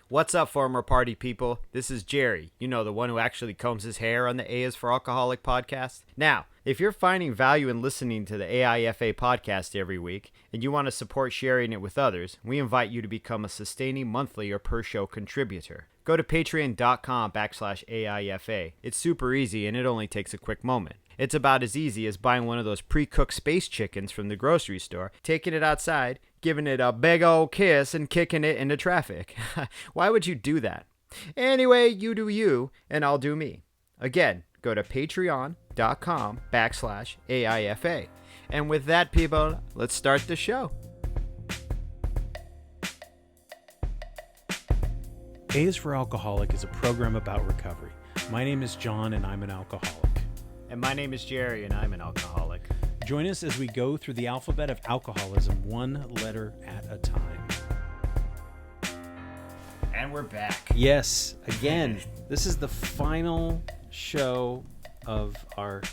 What's up, former party people? This is Jerry, the one who actually combs his hair on the A is for Alcoholic podcast. Now, if you're finding value in listening to the AIFA podcast every week and you want to support sharing it with others, we invite you to become a sustaining monthly or per show contributor. Go to patreon.com/AIFA. It's super easy and it only takes a quick moment. It's about as easy as buying one of those pre-cooked space chickens from the grocery store, taking it outside, giving it a big old kiss, and kicking it into traffic. Why would you do that? Anyway, you do you, and I'll do me. Again, go to patreon.com/AIFA. And with that, people, let's start the show. A is for Alcoholic is a program about recovery. My name is John, and I'm an alcoholic. And my name is Jerry, and I'm an alcoholic. Join us as we go through the alphabet of alcoholism, one letter at a time. And we're back. Yes, again, this is the final show of our,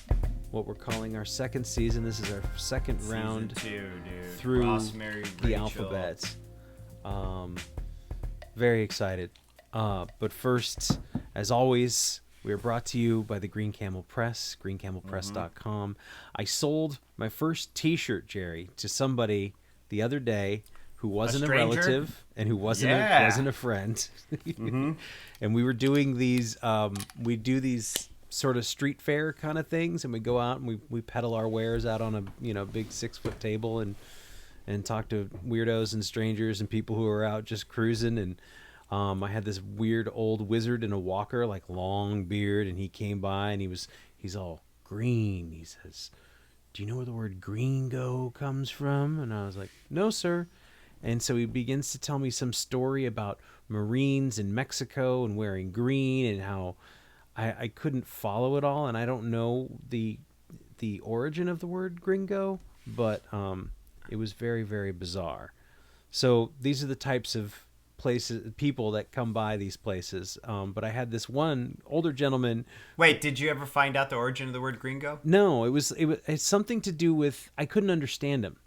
what we're calling our second season. This is our second round through the alphabet. Very excited. But first, as always, we are brought to you by the Green Camel Press, greencamelpress.com. I sold my first t-shirt, Jerry, to somebody the other day who wasn't a relative and who wasn't a friend. Mm-hmm. And we were doing these, we do these sort of street fair kind of things, and we go out and we peddle our wares out on a big 6-foot table and talk to weirdos and strangers and people who are out just cruising. And I had this weird old wizard in a walker, like long beard, and he came by and he's all green. He says, "Do you know where the word gringo comes from?" And I was like, "No, sir." And so he begins to tell me some story about Marines in Mexico and wearing green, and how I couldn't follow it all, and I don't know the origin of the word gringo, but it was very, very bizarre. So these are the types of people that come by these places. But I had this one older gentleman. Wait, did you ever find out the origin of the word gringo? No, it's something to do with, I couldn't understand him.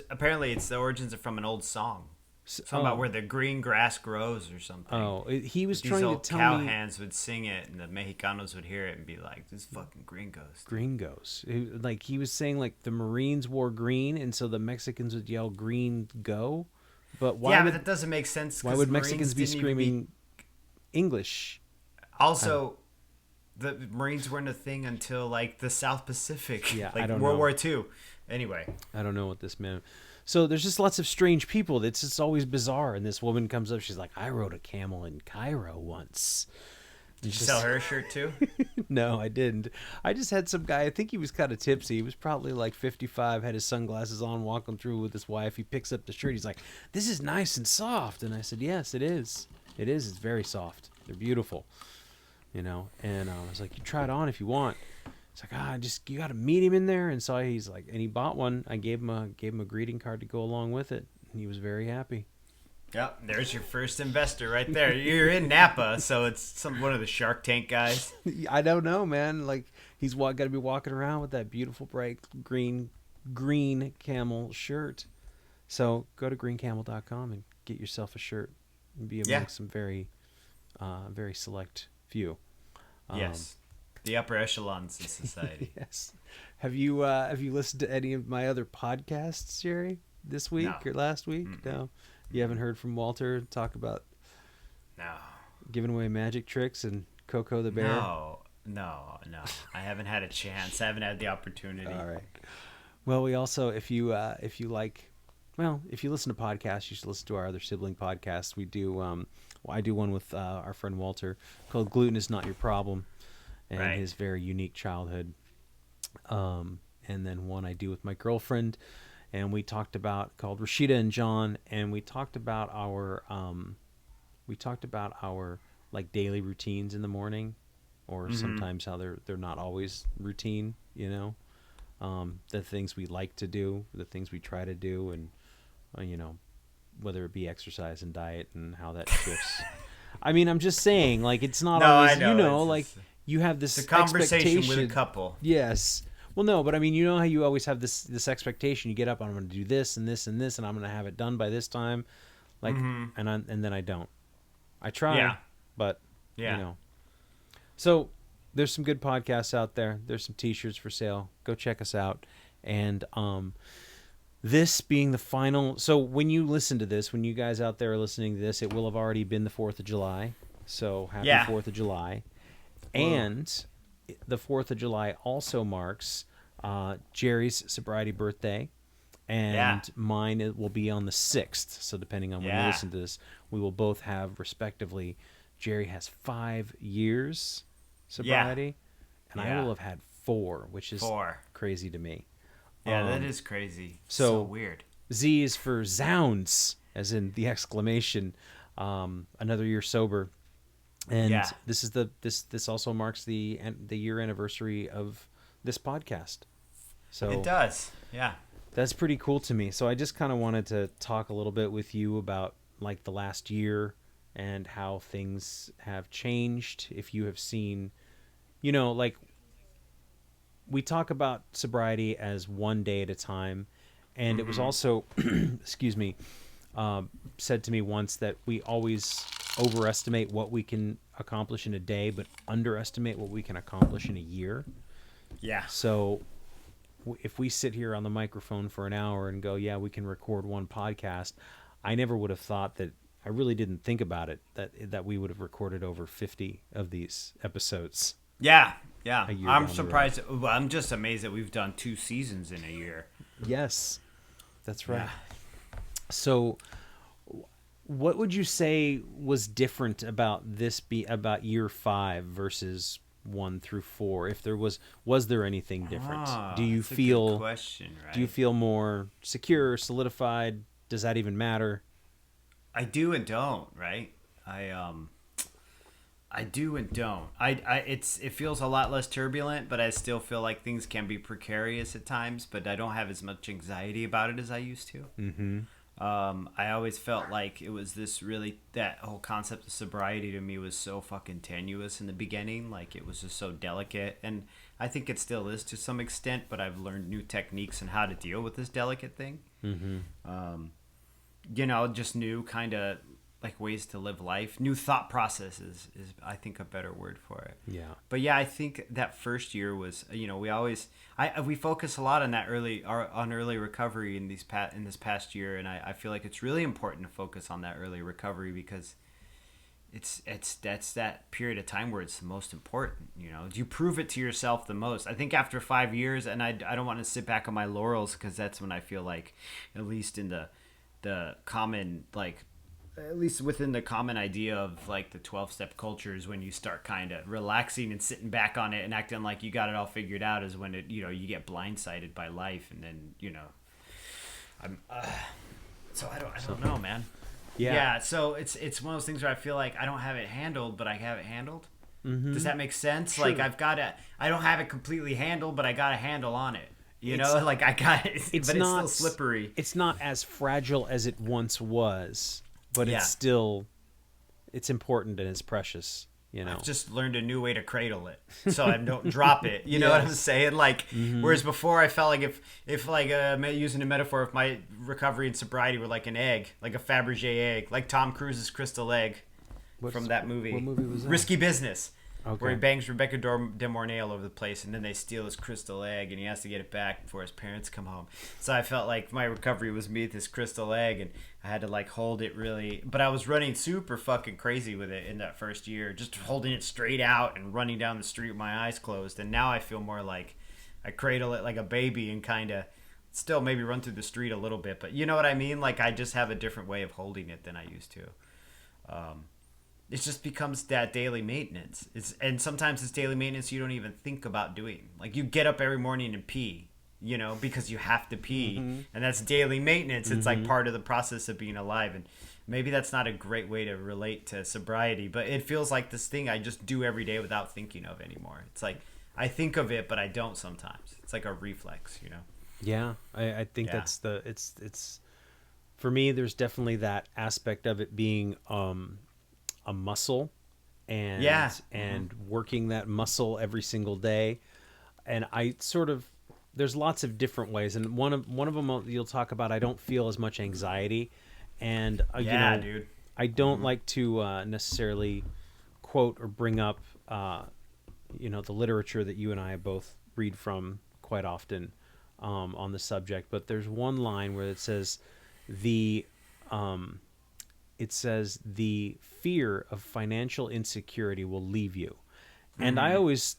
Apparently it's the origins are from an old song. Something about where the green grass grows or something. Oh, he was These trying old to tell me. cowhands would sing it, and the Mexicanos would hear it and be like, "This fucking gringos." Gringos. He was saying like the Marines wore green, and so the Mexicans would yell "green go." But why? But that doesn't make sense. Why would Mexicans be screaming English? Also, the Marines weren't a thing until like the South Pacific. Yeah, like I don't World know. War II. Anyway, I don't know what this meant. So there's just lots of strange people. It's just always bizarre. And this woman comes up. She's like, "I rode a camel in Cairo once." Did you sell her a shirt too? No, I didn't. I just had some guy, I think he was kind of tipsy. He was probably like 55, had his sunglasses on, walking through with his wife. He picks up the shirt. He's like, "This is nice and soft." And I said, "Yes, it is. It is. It's very soft. They're beautiful." And I was like, "You try it on if you want." It's like, you got to meet him in there. And so he's like, and he bought one. I gave him a greeting card to go along with it. And he was very happy. Yep, there's your first investor right there. You're in Napa, so it's one of the Shark Tank guys. I don't know, man. Like, he's got to be walking around with that beautiful bright green camel shirt. So go to greencamel.com and get yourself a shirt and be amongst some very, very select few. Yes. The upper echelons in society. Yes. Have you listened to any of my other podcasts, Jerry, this week or last week? Mm-mm. No. You haven't heard from Walter talk about giving away magic tricks and Coco the bear? No. I haven't had a chance. I haven't had the opportunity. All right. Well, we also, if you listen to podcasts, you should listen to our other sibling podcasts. We do, I do one with our friend Walter called Gluten is Not Your Problem, and his very unique childhood. And then one I do with my girlfriend, and we talked about called Rashida and John, and we talked about our like daily routines in the morning, or sometimes how they're not always routine, the things we like to do, the things we try to do, and whether it be exercise and diet and how that shifts. I mean, I'm just saying, like, it's not always, I know. You have this conversation with a couple. Yes. Well, no, but I mean, how you always have this expectation. You get up, I'm going to do this and this and this, and I'm going to have it done by this time. Like, and then I don't. I try, but you know. So there's some good podcasts out there. There's some T-shirts for sale. Go check us out. And this being the final. So when you listen to this, when you guys out there are listening to this, it will have already been the 4th of July. So happy 4th of July. And the 4th of July also marks Jerry's sobriety birthday. And mine it will be on the 6th. So depending on when you listen to this, we will both have respectively. Jerry has 5 years sobriety, and I will have had 4, which is crazy to me. Yeah, that is crazy. So weird. Z is for Zounds, as in the exclamation. Another year sober, and this is this also marks the year anniversary of this podcast. So it does. Yeah. That's pretty cool to me. So I just kind of wanted to talk a little bit with you about like the last year and how things have changed. If you have seen, like we talk about sobriety as one day at a time. And it was also, excuse me, said to me once that we always overestimate what we can accomplish in a day, but underestimate what we can accomplish in a year. Yeah. So if we sit here on the microphone for an hour and go, yeah, we can record one podcast, I never would have thought that. I really didn't think about it that we would have recorded over 50 of these episodes. Yeah. I'm surprised. I'm just amazed that we've done 2 seasons in a year. Yes, that's right. Yeah. So, what would you say was different about about year 5 versus 1 through 4? If there was there anything different? Do you feel? A good question, right? Do you feel more secure, solidified? Does that even matter? I do and don't, right? I do and don't. It feels a lot less turbulent, but I still feel like things can be precarious at times. But I don't have as much anxiety about it as I used to. Mm-hmm. I always felt like it was that whole concept of sobriety to me was so fucking tenuous in the beginning. Like it was just so delicate, and I think it still is to some extent. But I've learned new techniques on how to deal with this delicate thing. Mm-hmm. Just new kind of like ways to live life, new thought processes is I think a better word for it. Yeah. But yeah, I think that first year was, we focus a lot on that early recovery in this past year. And I feel like it's really important to focus on that early recovery because that's that period of time where it's the most important. You prove it to yourself the most. I think after 5 years, and I don't want to sit back on my laurels because that's when I feel like, at least in the common, like, at least within the common idea of like the 12-step culture is when you start kind of relaxing and sitting back on it and acting like you got it all figured out is when you get blindsided by life. And then, so I don't know, man. Yeah. So it's one of those things where I feel like I don't have it handled, but I have it handled. Mm-hmm. Does that make sense? Sure. Like I don't have it completely handled, but I got a handle on it. Like I got it, but it's still slippery. It's not as fragile as it once was, but it's important and it's precious. I've just learned a new way to cradle it, so I don't drop it. You know what I'm saying? Like, whereas before I felt like if like using a metaphor, if my recovery and sobriety were like an egg, like a Fabergé egg, like Tom Cruise's crystal egg from that movie. What movie was that? Risky Business. Okay. Where he bangs Rebecca De Mornay all over the place, and then they steal his crystal egg, and he has to get it back before his parents come home. So I felt like my recovery was me with this crystal egg, and I had to like hold it really. But I was running super fucking crazy with it in that first year, just holding it straight out and running down the street with my eyes closed. And now I feel more like I cradle it like a baby and kind of still maybe run through the street a little bit. But you know what I mean? Like I just have a different way of holding it than I used to. It just becomes that daily maintenance. And sometimes it's daily maintenance you don't even think about doing. Like you get up every morning and pee, because you have to pee. Mm-hmm. And that's daily maintenance. It's like part of the process of being alive. And maybe that's not a great way to relate to sobriety, but it feels like this thing I just do every day without thinking of anymore. It's like I think of it, but I don't sometimes. It's like a reflex, Yeah, I think that's it's for me, there's definitely that aspect of it being a muscle and working that muscle every single day. And there's lots of different ways. And one of them you'll talk about, I don't feel as much anxiety. And dude. I don't like to necessarily quote or bring up the literature that you and I both read from quite often on the subject, but there's one line where it says the fear of financial insecurity will leave you. And I always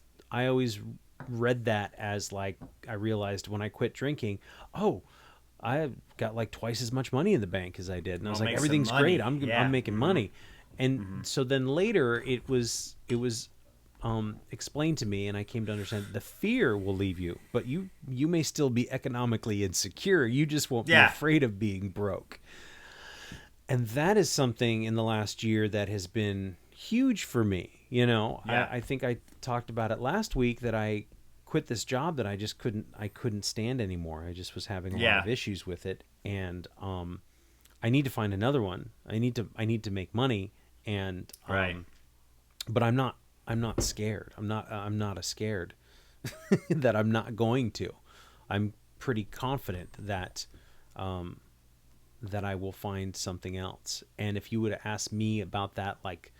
read that as like, I realized when I quit drinking, I got like twice as much money in the bank as I did, and I was like, everything's great. I'm making money. And so then later it was explained to me, and I came to understand the fear will leave you, but you may still be economically insecure. You just won't be afraid of being broke. And that is something in the last year that has been huge for me. I think I talked about it last week that I quit this job that I just couldn't stand anymore. I just was having a lot of issues with it, and I need to find another one. I need to make money, and but I'm not scared. I'm not scared that I'm not going to. I'm pretty confident that that I will find something else. And if you would have asked me about that like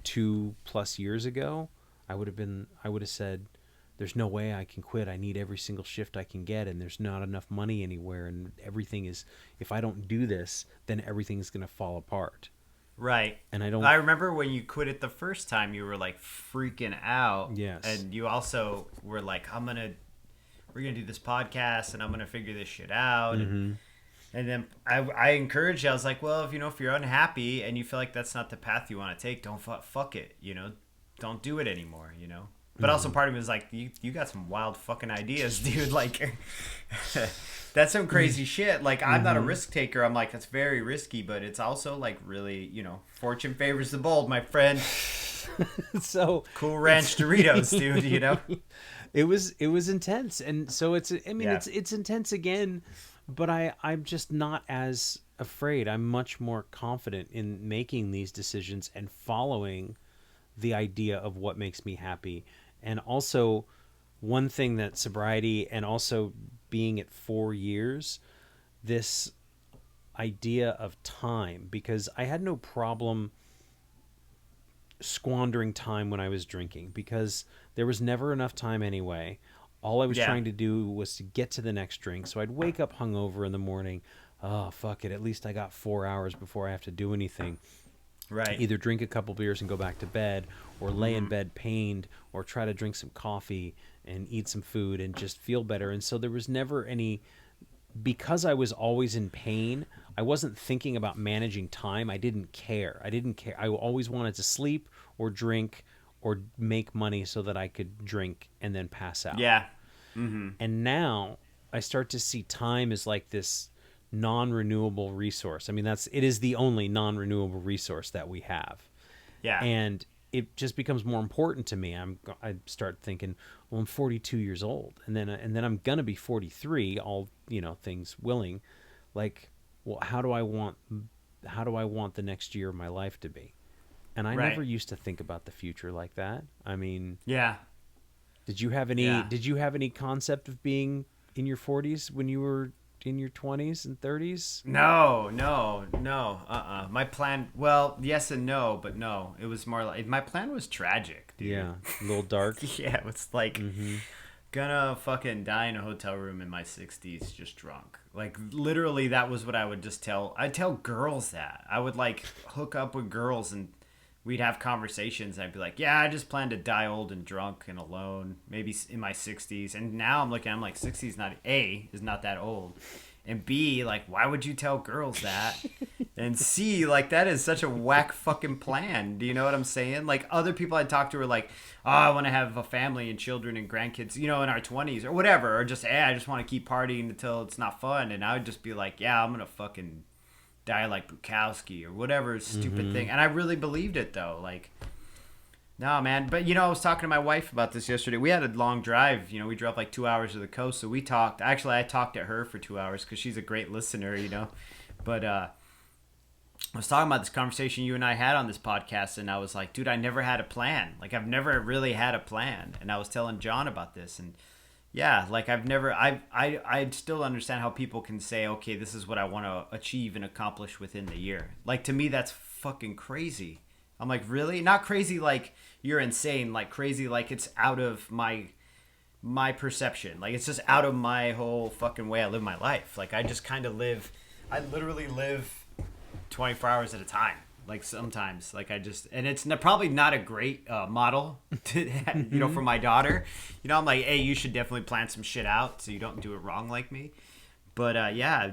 2+ years ago, I would have said, there's no way I can quit. I need every single shift I can get, and there's not enough money anywhere, and everything is, if I don't do this, then everything's going to fall apart. Right. And I remember when you quit it the first time, you were like freaking out. Yes. And you also were like, we're going to do this podcast, and I'm going to figure this shit out. Mm-hmm. And then I encouraged you. I was like, well, if you're unhappy and you feel like that's not the path you want to take, don't fuck it, don't do it anymore, But also part of me was like, you got some wild fucking ideas, dude. Like, that's some crazy shit. Like, I'm not a risk taker. I'm like, that's very risky, but it's also like really, fortune favors the bold, my friend. So Cool Ranch Doritos, dude, It was intense. And so it's intense again, but I'm just not as afraid. I'm much more confident in making these decisions and following the idea of what makes me happy. And also, one thing that sobriety and also being at 4 years, this idea of time, because I had no problem squandering time when I was drinking, because there was never enough time anyway. All I was trying to do was to get to the next drink. So I'd wake up hungover in the morning. Oh, fuck it. At least I got 4 hours before I have to do anything. Right. Either drink a couple beers and go back to bed, or lay in bed pained, or try to drink some coffee and eat some food and just feel better. And so there was never any, because I was always in pain, I wasn't thinking about managing time. I didn't care. I always wanted to sleep or drink or make money so that I could drink and then pass out. Yeah. Mm-hmm. And now I start to see time as like this non-renewable resource. I mean, it is the only non-renewable resource that we have. Yeah. And it just becomes more important to me. I start thinking, well, I'm 42 years old, and then I'm gonna be 43. All things willing. Like, well, how do I want the next year of my life to be? And I never used to think about the future like that. I mean, yeah. Did you have any concept of being in your 40s when you were in your 20s and 30s? No. My plan, well, yes and no, but no. It was more like, my plan was tragic, dude. Yeah, a little dark. Yeah, it was like, gonna fucking die in a hotel room in my 60s just drunk. Like, literally, that was what I would just I'd tell girls that. I would, like, hook up with girls, and we'd have conversations, and I'd be like, yeah, I just plan to die old and drunk and alone, maybe in my 60s. And now I'm like, 60 is not that old. And B, like, why would you tell girls that? And C, like, that is such a whack fucking plan. Do you know what I'm saying? Like, other people I talked to were like, oh, I want to have a family and children and grandkids, in our 20s or whatever. Or just, hey, I just want to keep partying until it's not fun. And I would just be like, yeah, I'm going to fucking die like Bukowski or whatever stupid thing. And I really believed it, though. Like, no, man. But, I was talking to my wife about this yesterday. We had a long drive. We drove like 2 hours to the coast. So we talked. Actually, I talked to her for 2 hours because she's a great listener, But I was talking about this conversation you and I had on this podcast. And I was like, dude, I never had a plan. Like, I've never really had a plan. And I was telling John about this. And, Yeah, like I still understand how people can say, okay, this is what I want to achieve and accomplish within the year. Like, to me, that's fucking crazy. I'm like, really? Not crazy like you're insane, like crazy like it's out of my perception. Like, it's just out of my whole fucking way I live my life. Like, I just kind of I literally live 24 hours at a time. Like, sometimes, like, and it's probably not a great model to, for my daughter. I'm like, hey, you should definitely plan some shit out so you don't do it wrong like me. But yeah,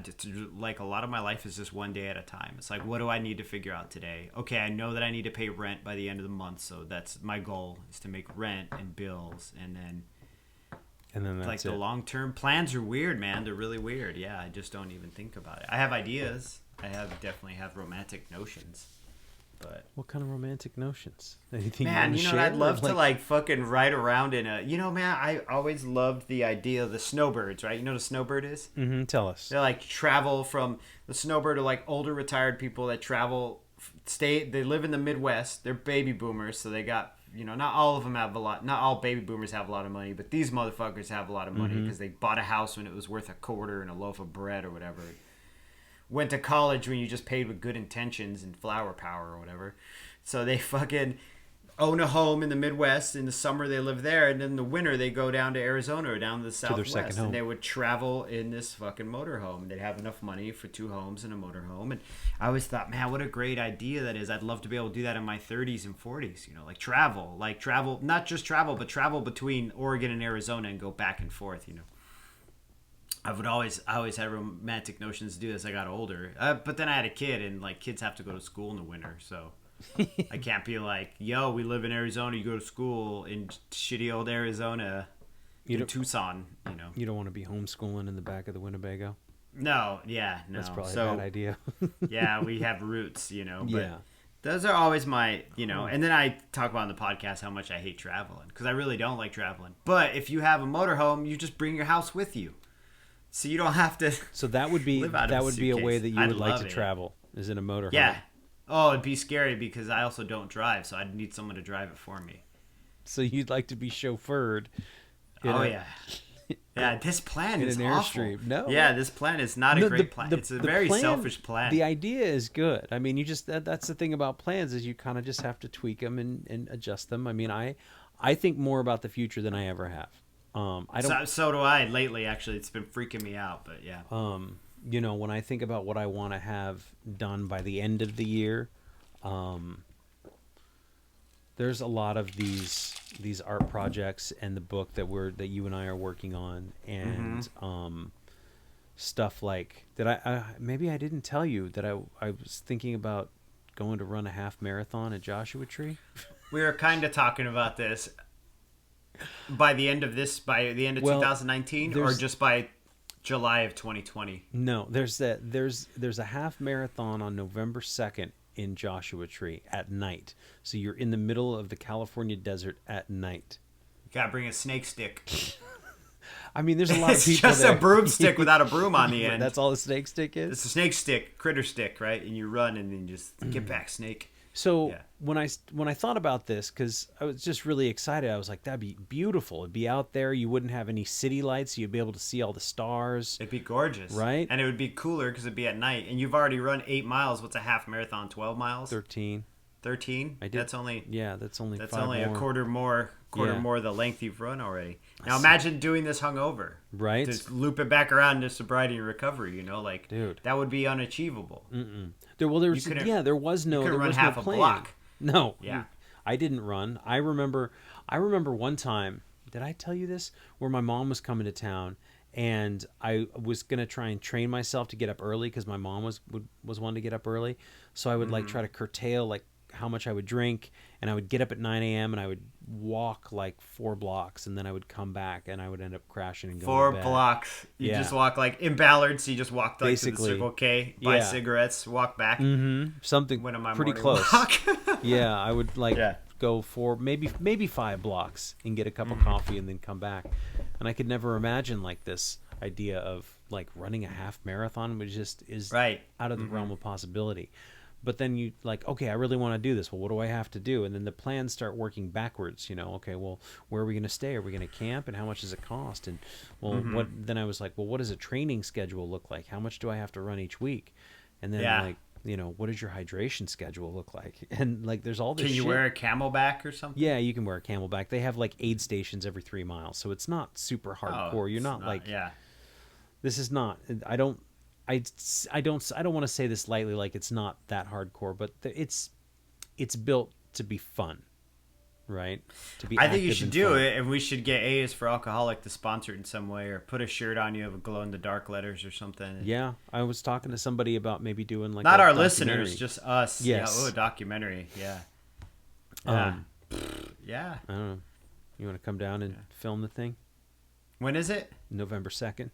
like, a lot of my life is just one day at a time. It's like, what do I need to figure out today? Okay, I know that I need to pay rent by the end of the month, so that's my goal, is to make rent and bills, and then that's like, the long-term plans are weird, man. They're really weird. Yeah, I just don't even think about it. I have ideas. I definitely have romantic notions. But what kind of romantic notions? Anything man, you share? I'd love to like fucking ride around in a, man, I always loved the idea of the snowbirds, right? You know what a snowbird is? Mm-hmm. Tell us. They like travel from the snowbird are like older retired people that travel, they live in the Midwest. They're baby boomers, so they got, not all of them have a lot. Not all baby boomers have a lot of money, but these motherfuckers have a lot of money because they bought a house when it was worth a quarter and a loaf of bread or whatever. Went to college when you just paid with good intentions and flower power or whatever. So they fucking own a home in the Midwest. In the summer they live there, and in the winter they go down to Arizona or down to the Southwest. Their second home. And they would travel in this fucking motorhome. They'd have enough money for 2 homes and a motorhome. And I always thought, man, what a great idea that is. I'd love to be able to do that in my 30s and 40s. Like travel, not just travel, but travel between Oregon and Arizona and go back and forth. I always had romantic notions to do this. I got older, but then I had a kid, and like, kids have to go to school in the winter, so I can't be like, yo, we live in Arizona, you go to school in shitty old Arizona, in Tucson. You don't want to be homeschooling in the back of the Winnebago. No. That's probably a bad idea. Yeah, we have roots, but yeah. Those are always my, and then I talk about on the podcast how much I hate traveling, because I really don't like traveling. But if you have a motorhome, you just bring your house with you. So you don't have to. So that would be a way that you would like to travel, is in a motorhome. Yeah. Oh, it'd be scary because I also don't drive, so I'd need someone to drive it for me. So you'd like to be chauffeured. Yeah. Yeah, this plan is awful. Airstream. No. Yeah, this plan is not a great plan. It's a very selfish plan. The idea is good. I mean, that's the thing about plans, is you kind of just have to tweak them and adjust them. I mean, I think more about the future than I ever have. So do I lately, actually. It's been freaking me out, but yeah. When I think about what I want to have done by the end of the year, there's a lot of these art projects and the book that you and I are working on, and stuff like that. Maybe I didn't tell you that I was thinking about going to run a half marathon at Joshua Tree. We were kind of talking about this. By the end of 2019, or just by July of 2020? No, there's a half marathon on November 2nd in Joshua Tree at night. So you're in the middle of the California desert at night. You gotta bring a snake stick. I mean, there's a lot of people. It's just a broomstick without a broom on the end. That's all the snake stick is? It's a snake stick, critter stick, right? And you run and then just get back, snake. So yeah. when I thought about this, because I was just really excited, I was like, that'd be beautiful. It'd be out there. You wouldn't have any city lights. So you'd be able to see all the stars. It'd be gorgeous. Right? And it would be cooler because it'd be at night. And you've already run 8 miles. What's a half marathon? 12 miles? 13. 13? I did. That's only that's only a quarter more the length you've run already. Now imagine doing this hungover. Right. Just loop it back around to sobriety and recovery, Dude. That would be unachievable. There was no half plan. A block. No. Yeah. I didn't run. I remember one time, did I tell you this? Where my mom was coming to town, and I was going to try and train myself to get up early, because my mom was wanting to get up early. So I would like try to curtail like how much I would drink, and I would get up at 9 a.m. and I would walk like 4 blocks, and then I would come back, and I would end up crashing and going to bed. 4 blocks. You just walk like in Ballard, so you just walked like basically to the Circle K, buy cigarettes, walk back. Something pretty close. Yeah, I would go for maybe 5 blocks and get a cup of coffee and then come back. And I could never imagine like this idea of like running a half marathon, which just is out of the realm of possibility. but then you like, okay, I really want to do this. Well, what do I have to do? And then the plans start working backwards. Okay, well, where are we going to stay? Are we going to camp? And how much does it cost? And well, what? Then I was like, well, what does a training schedule look like? How much do I have to run each week? And then like, what does your hydration schedule look like? And like, there's all this. Can you shit. wear a Camelback or something? Yeah, you can wear a Camelback. They have like aid stations every 3 miles, so it's not super hardcore. You're not like, this is not. I don't want to say this lightly, like it's not that hardcore, but it's built to be fun, right? To be. I think you should do fun. it, and we should get A is for Alcoholic to sponsor it in some way, or put a shirt on you of a glow in the dark letters or something. Yeah, I was talking to somebody about maybe doing like not our listeners, just us. Yes. Yeah, a documentary. Yeah. Yeah. I don't know. You want to come down and film the thing? When is it? November 2nd.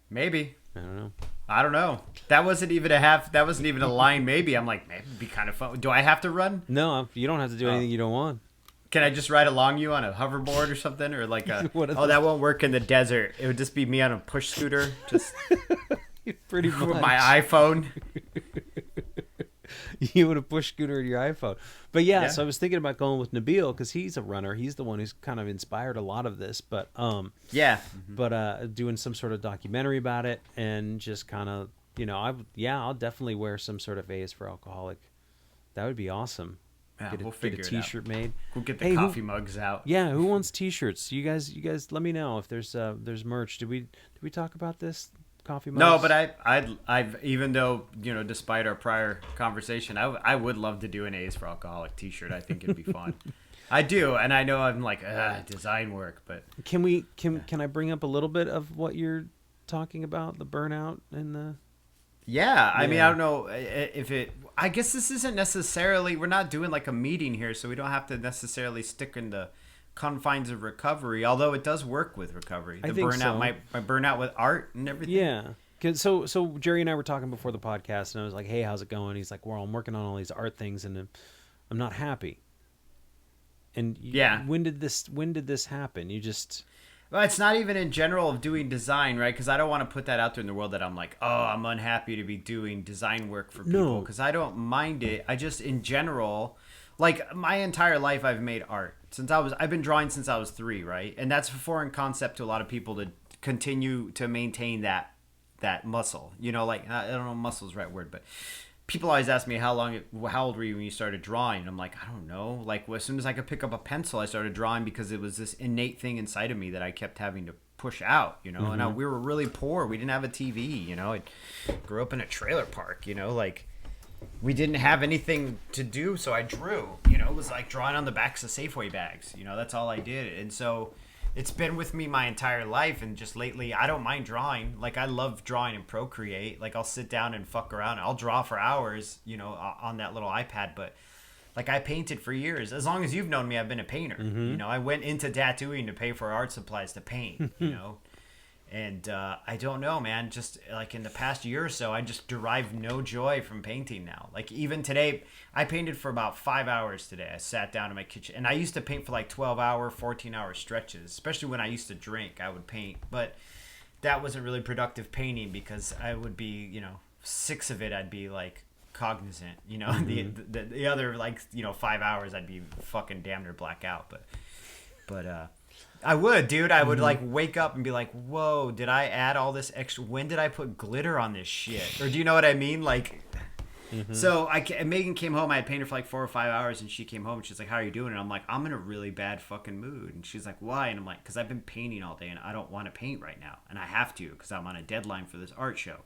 Maybe. I don't know. That wasn't even a line. Maybe. I'm like, maybe it'd be kind of fun. Do I have to run? No, you don't have to do anything you don't want. Can I just ride along you on a hoverboard or something, or like a? That won't work in the desert. It would just be me on a push scooter, just pretty much with my iPhone. You would have push scooter your iPhone. But yeah, so I was thinking about going with Nabil because he's a runner. He's the one who's kind of inspired a lot of this. But doing some sort of documentary about it and just kind of, I'll definitely wear some sort of A is for Alcoholic. That would be awesome. Yeah, we'll figure get a t-shirt made. We'll get the coffee mugs out. Yeah, who wants t-shirts? You guys let me know if there's merch. Did we talk about this? Coffee mugs? No, but I've even though despite our prior conversation, I would love to do an A's for Alcoholic T-shirt. I think it'd be fun. I do, and I know I'm like design work, but can I bring up a little bit of what you're talking about, the burnout and the? Yeah, I mean, I don't know if it. I guess this isn't necessarily. We're not doing like a meeting here, so we don't have to necessarily stick in the confines of recovery, although it does work with recovery. The burnout, my burnout with art and everything. Yeah. So Jerry and I were talking before the podcast, and I was like, "Hey, how's it going?" He's like, "Well, I'm working on all these art things, and I'm not happy." And when did this happen? You just. Well, it's not even in general of doing design, right? Because I don't want to put that out there in the world that I'm like, oh, I'm unhappy to be doing design work for people. Because I don't mind it. I just, in general, like my entire life, I've made art I've been drawing since I was 3, right? And that's a foreign concept to a lot of people to continue to maintain that muscle. Like I don't know, muscle is the right word, but people always ask me how old were you when you started drawing? And I'm like, I don't know. Like as soon as I could pick up a pencil, I started drawing because it was this innate thing inside of me that I kept having to push out. Mm-hmm. And we were really poor. We didn't have a TV. I grew up in a trailer park. Like we didn't have anything to do, so I drew. It was like drawing on the backs of Safeway bags. That's all I did. And so it's been with me my entire life, and just lately I don't mind drawing. Like I love drawing and Procreate. Like I'll sit down and fuck around. I'll draw for hours, on that little iPad. But like I painted for years. As long as you've known me, I've been a painter. Mm-hmm. I went into tattooing to pay for art supplies to paint. And I don't know, man. Just like in the past year or so, I just derive no joy from painting now. Like even today, I painted for about 5 hours today. I sat down in my kitchen, and I used to paint for like 12-hour, 14-hour stretches. Especially when I used to drink, I would paint. But that wasn't really productive painting because I would be, 6 of it, I'd be like cognizant. Mm-hmm. The other 5 hours, I'd be fucking damn near blackout. But I would, dude. I would like wake up and be like, whoa, did I add all this extra? When did I put glitter on this shit? Or do you know what I mean? Like, so Megan came home. I had painted for like 4 or 5 hours, and she came home and she's like, how are you doing? And I'm like, I'm in a really bad fucking mood. And she's like, why? And I'm like, because I've been painting all day and I don't want to paint right now. And I have to because I'm on a deadline for this art show.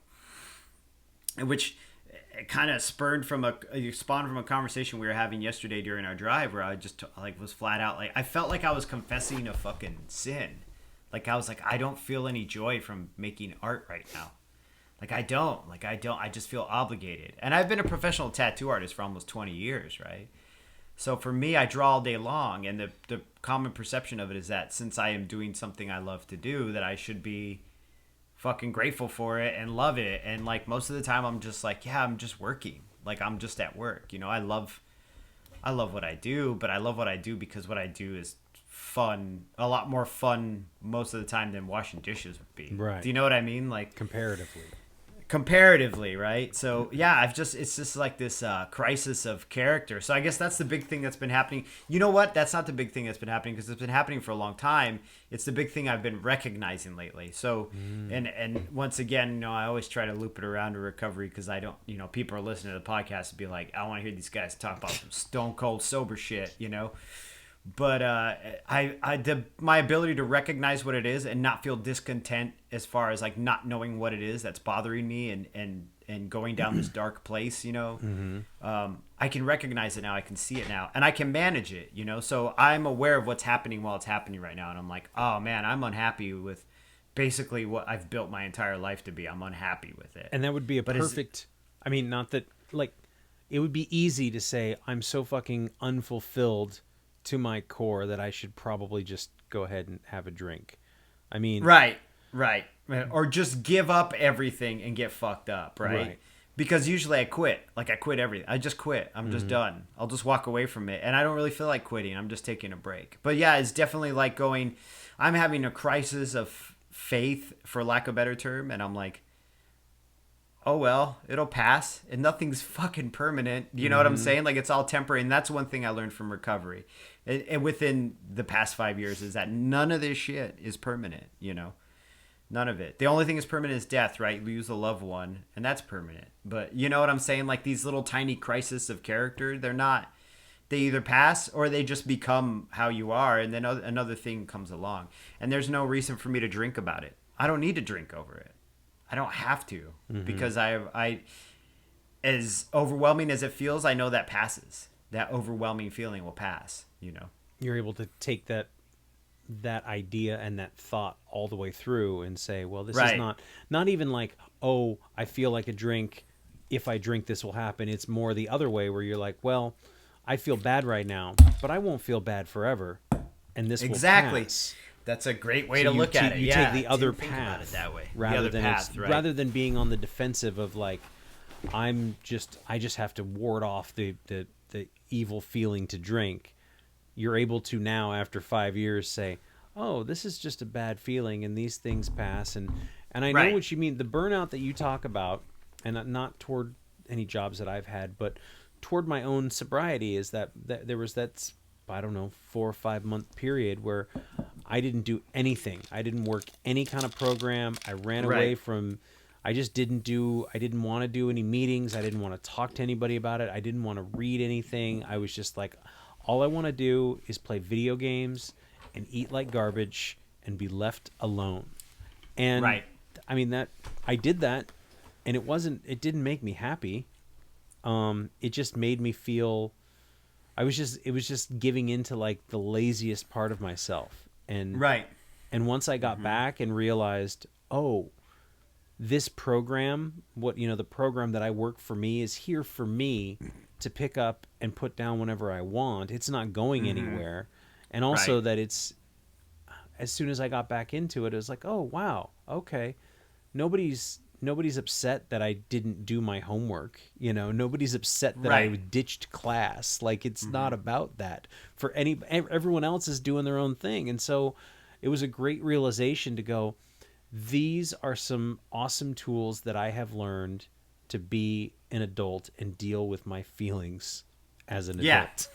Which it kind of spawned from a conversation we were having yesterday during our drive, where I just was flat out like I felt like I was confessing a fucking sin. Like I was like, I don't feel any joy from making art right now. I just feel obligated. And I've been a professional tattoo artist for almost 20 years, right? So for me, I draw all day long, and the common perception of it is that since I am doing something I love to do, that I should be fucking grateful for it and love it. And like most of the time I'm just like, yeah, I'm just working. Like I'm just at work. I love what I do, but I love what I do because what I do is fun, a lot more fun most of the time than washing dishes would be. Right. Do you know what I mean? Like comparatively. comparatively, right? So yeah, it's just like this crisis of character. So I guess that's the big thing that's been happening. You know what? That's not the big thing that's been happening, because it's been happening for a long time. It's the big thing I've been recognizing lately. So and once again, I always try to loop it around to recovery, because I don't, people are listening to the podcast and be like, I want to hear these guys talk about some stone cold sober shit, But my ability to recognize what it is and not feel discontent as far as like not knowing what it is that's bothering me and going down this dark place, I can recognize it now. I can see it now, and I can manage it, So I'm aware of what's happening while it's happening right now, and I'm like, oh man, I'm unhappy with basically what I've built my entire life to be. I'm unhappy with it, and that would be perfect. I mean, not that like it would be easy to say I'm so fucking unfulfilled to my core that I should probably just go ahead and have a drink. I mean, right, or just give up everything and get fucked up, right? Because usually I quit. Like I quit everything. I just quit. I'm just done. I'll just walk away from it, and I don't really feel like quitting. I'm just taking a break. But yeah, it's definitely like I'm having a crisis of faith, for lack of a better term, and I'm like, oh well, it'll pass, and nothing's fucking permanent. You know what I'm saying? Like it's all temporary, and that's one thing I learned from recovery, and within the past 5 years, is that none of this shit is permanent. None of it. The only thing that's permanent is death, right? You lose a loved one, and that's permanent. But you know what I'm saying? Like these little tiny crises of character, they're not. They either pass or they just become how you are, and then another thing comes along, and there's no reason for me to drink about it. I don't need to drink over it. I don't have to, because I, as overwhelming as it feels, I know that passes. That overwhelming feeling will pass, You're able to take that idea and that thought all the way through and say, well, this is not even like, oh, I feel like a drink. If I drink, this will happen. It's more the other way, where you're like, well, I feel bad right now, but I won't feel bad forever. And this will pass. That's a great way to look at it. You take the other path that way, rather than being on the defensive of like, I just have to ward off the evil feeling to drink. You're able to now, after 5 years, say, oh, this is just a bad feeling, and these things pass. And I know what you mean. The burnout that you talk about, and not toward any jobs that I've had, but toward my own sobriety, is that there was that, I don't know, 4 or 5 month period where I didn't do anything. I didn't work any kind of program. I ran away from, I didn't want to do any meetings. I didn't want to talk to anybody about it. I didn't want to read anything. I was just like, all I want to do is play video games and eat like garbage and be left alone. And I mean, that I did that, and it didn't make me happy. It just made me feel, it was just giving into like the laziest part of myself. And once I got back and realized, oh, this program, the program that I work for me is here for me to pick up and put down whenever I want. It's not going anywhere. And also that it's, as soon as I got back into it, it was like, oh, wow, okay. Nobody's upset that I didn't do my homework. Nobody's upset that I ditched class. Like, it's not about that. Everyone else is doing their own thing. And so it was a great realization to go, these are some awesome tools that I have learned to be an adult and deal with my feelings as an adult.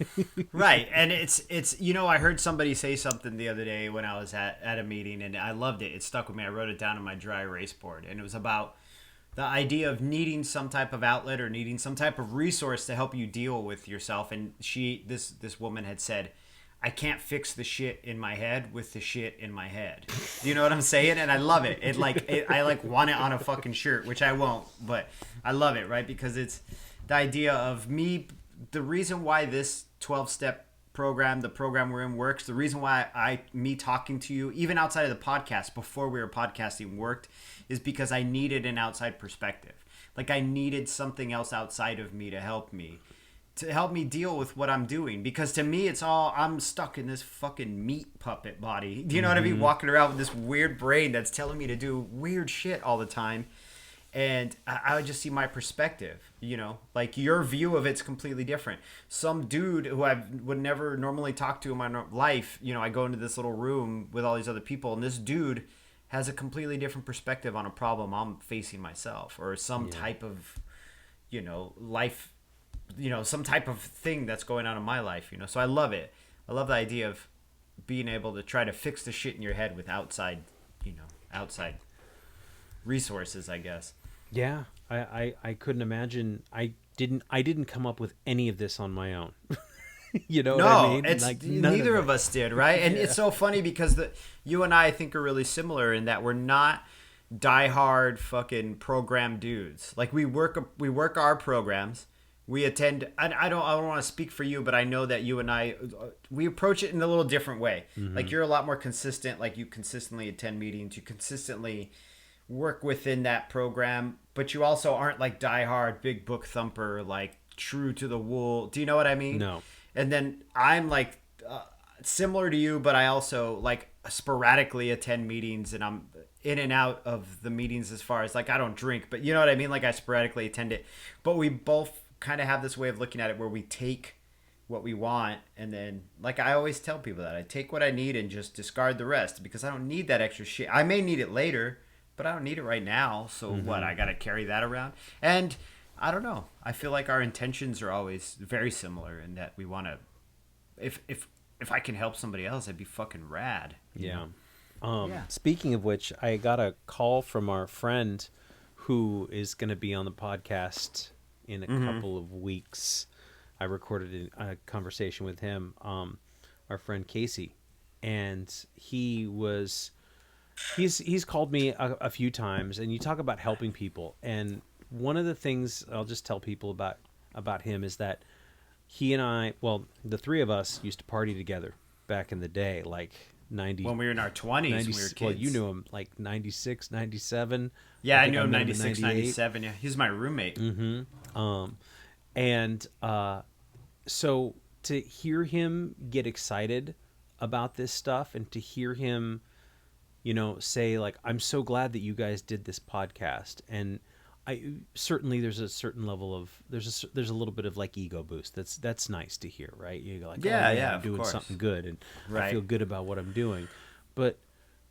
Right. And it's I heard somebody say something the other day when I was at a meeting, and I loved it. It stuck with me. I wrote it down on my dry erase board, and it was about the idea of needing some type of outlet or needing some type of resource to help you deal with yourself. And this woman had said, I can't fix the shit in my head with the shit in my head. Do you know what I'm saying? And I love it. I want it on a fucking shirt, which I won't, but I love it, right? Because it's the idea of me, the reason why this 12-step program, the program we're in, works, the reason why me talking to you, even outside of the podcast, before we were podcasting, worked, is because I needed an outside perspective. Like I needed something else outside of me to help me deal with what I'm doing, because to me it's all, I'm stuck in this fucking meat puppet body. Do you know what I mean? Walking around with this weird brain that's telling me to do weird shit all the time. And I would just see my perspective, like your view of it's completely different. Some dude who I would never normally talk to in my life, I go into this little room with all these other people, and this dude has a completely different perspective on a problem I'm facing myself, or some type of, life, some type of thing that's going on in my life, So I love it. I love the idea of being able to try to fix the shit in your head with outside resources, I guess. Yeah, I couldn't imagine. I didn't come up with any of this on my own. You know what I mean? It's like, neither of us did, right? And it's so funny because you and I think are really similar in that we're not diehard fucking program dudes. Like we work our programs. We attend. I don't want to speak for you, but I know that you and I, we approach it in a little different way. Mm-hmm. Like you're a lot more consistent. Like you consistently attend meetings. You consistently work within that program, but you also aren't like diehard big book thumper, like true to the wool. Do you know what I mean? No. And then I'm like similar to you, but I also like sporadically attend meetings, and I'm in and out of the meetings as far as like I don't drink, but you know what I mean? Like I sporadically attend it. But we both kind of have this way of looking at it where we take what we want, and then like I always tell people that I take what I need and just discard the rest, because I don't need that extra shit. I may need it later, but I don't need it right now. So what? I got to carry that around. And I don't know. I feel like our intentions are always very similar in that we want to, if I can help somebody else, I'd be fucking rad. Yeah. Speaking of which, I got a call from our friend who is going to be on the podcast in a couple of weeks. I recorded a conversation with him, our friend Casey, and he's called me a few times, and you talk about helping people, and one of the things I'll just tell people about him is that he and I, well, the three of us used to party together back in the day, like 90. When we were in our 20s, when we were kids. Well, you knew him like 96, 97. Yeah, I knew him 96, 97. Yeah, he's my roommate. So to hear him get excited about this stuff, and to hear him, say like, I'm so glad that you guys did this podcast, and certainly there's a certain level of there's a little bit of like ego boost. That's nice to hear, right? You're like, I'm doing something good, and I feel good about what I'm doing. But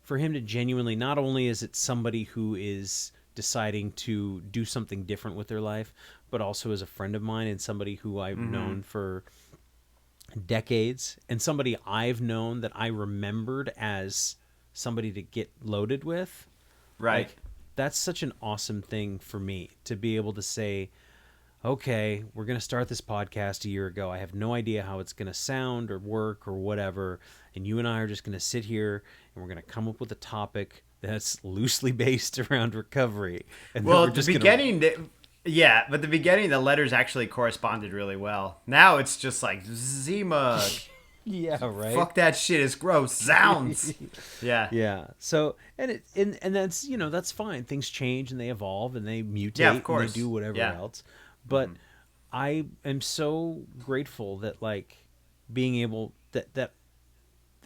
for him to genuinely, not only is it somebody who is deciding to do something different with their life, but also as a friend of mine and somebody who I've known for decades, and somebody I've known that I remembered as somebody to get loaded with. Right. Like, that's such an awesome thing for me to be able to say, okay, we're going to start this podcast a year ago. I have no idea how it's going to sound or work or whatever. And you and I are just going to sit here and we're going to come up with a topic that's loosely based around recovery. And well, at the beginning, but the beginning, the letters actually corresponded really well. Now it's just like Zima. Yeah, right. Fuck that shit, it's gross. Zounds. Yeah. So and that's that's fine. Things change and they evolve and they mutate. Yeah, of course. And they do whatever else. But I am so grateful that like being able that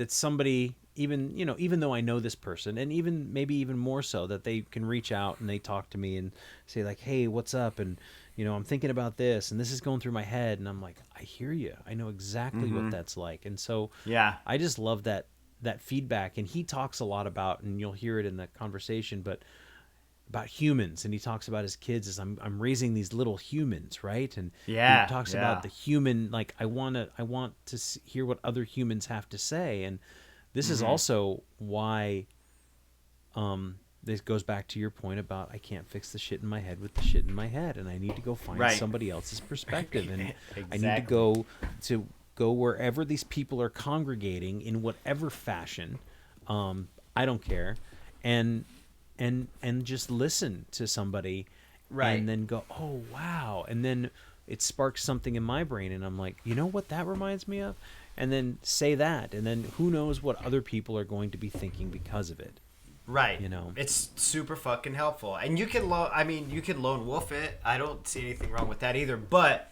somebody, even though I know this person, and even maybe even more so, that they can reach out and they talk to me and say like, hey, what's up? And I'm thinking about this, and this is going through my head, and I'm like, I hear you. I know exactly what that's like. And so I just love that feedback. And he talks a lot about, and you'll hear it in the conversation, but about humans. And he talks about his kids as I'm raising these little humans, right? And he talks about the human, like I want to hear what other humans have to say. And this is also why this goes back to your point about I can't fix the shit in my head with the shit in my head, and I need to go find somebody else's perspective, and I need to go wherever these people are congregating in whatever fashion. I don't care, and just listen to somebody, and then go, oh wow, and then it sparks something in my brain, and I'm like, you know what that reminds me of, and then say that, and then who knows what other people are going to be thinking because of it. Right. It's super fucking helpful. And you can lone wolf it. I don't see anything wrong with that either. But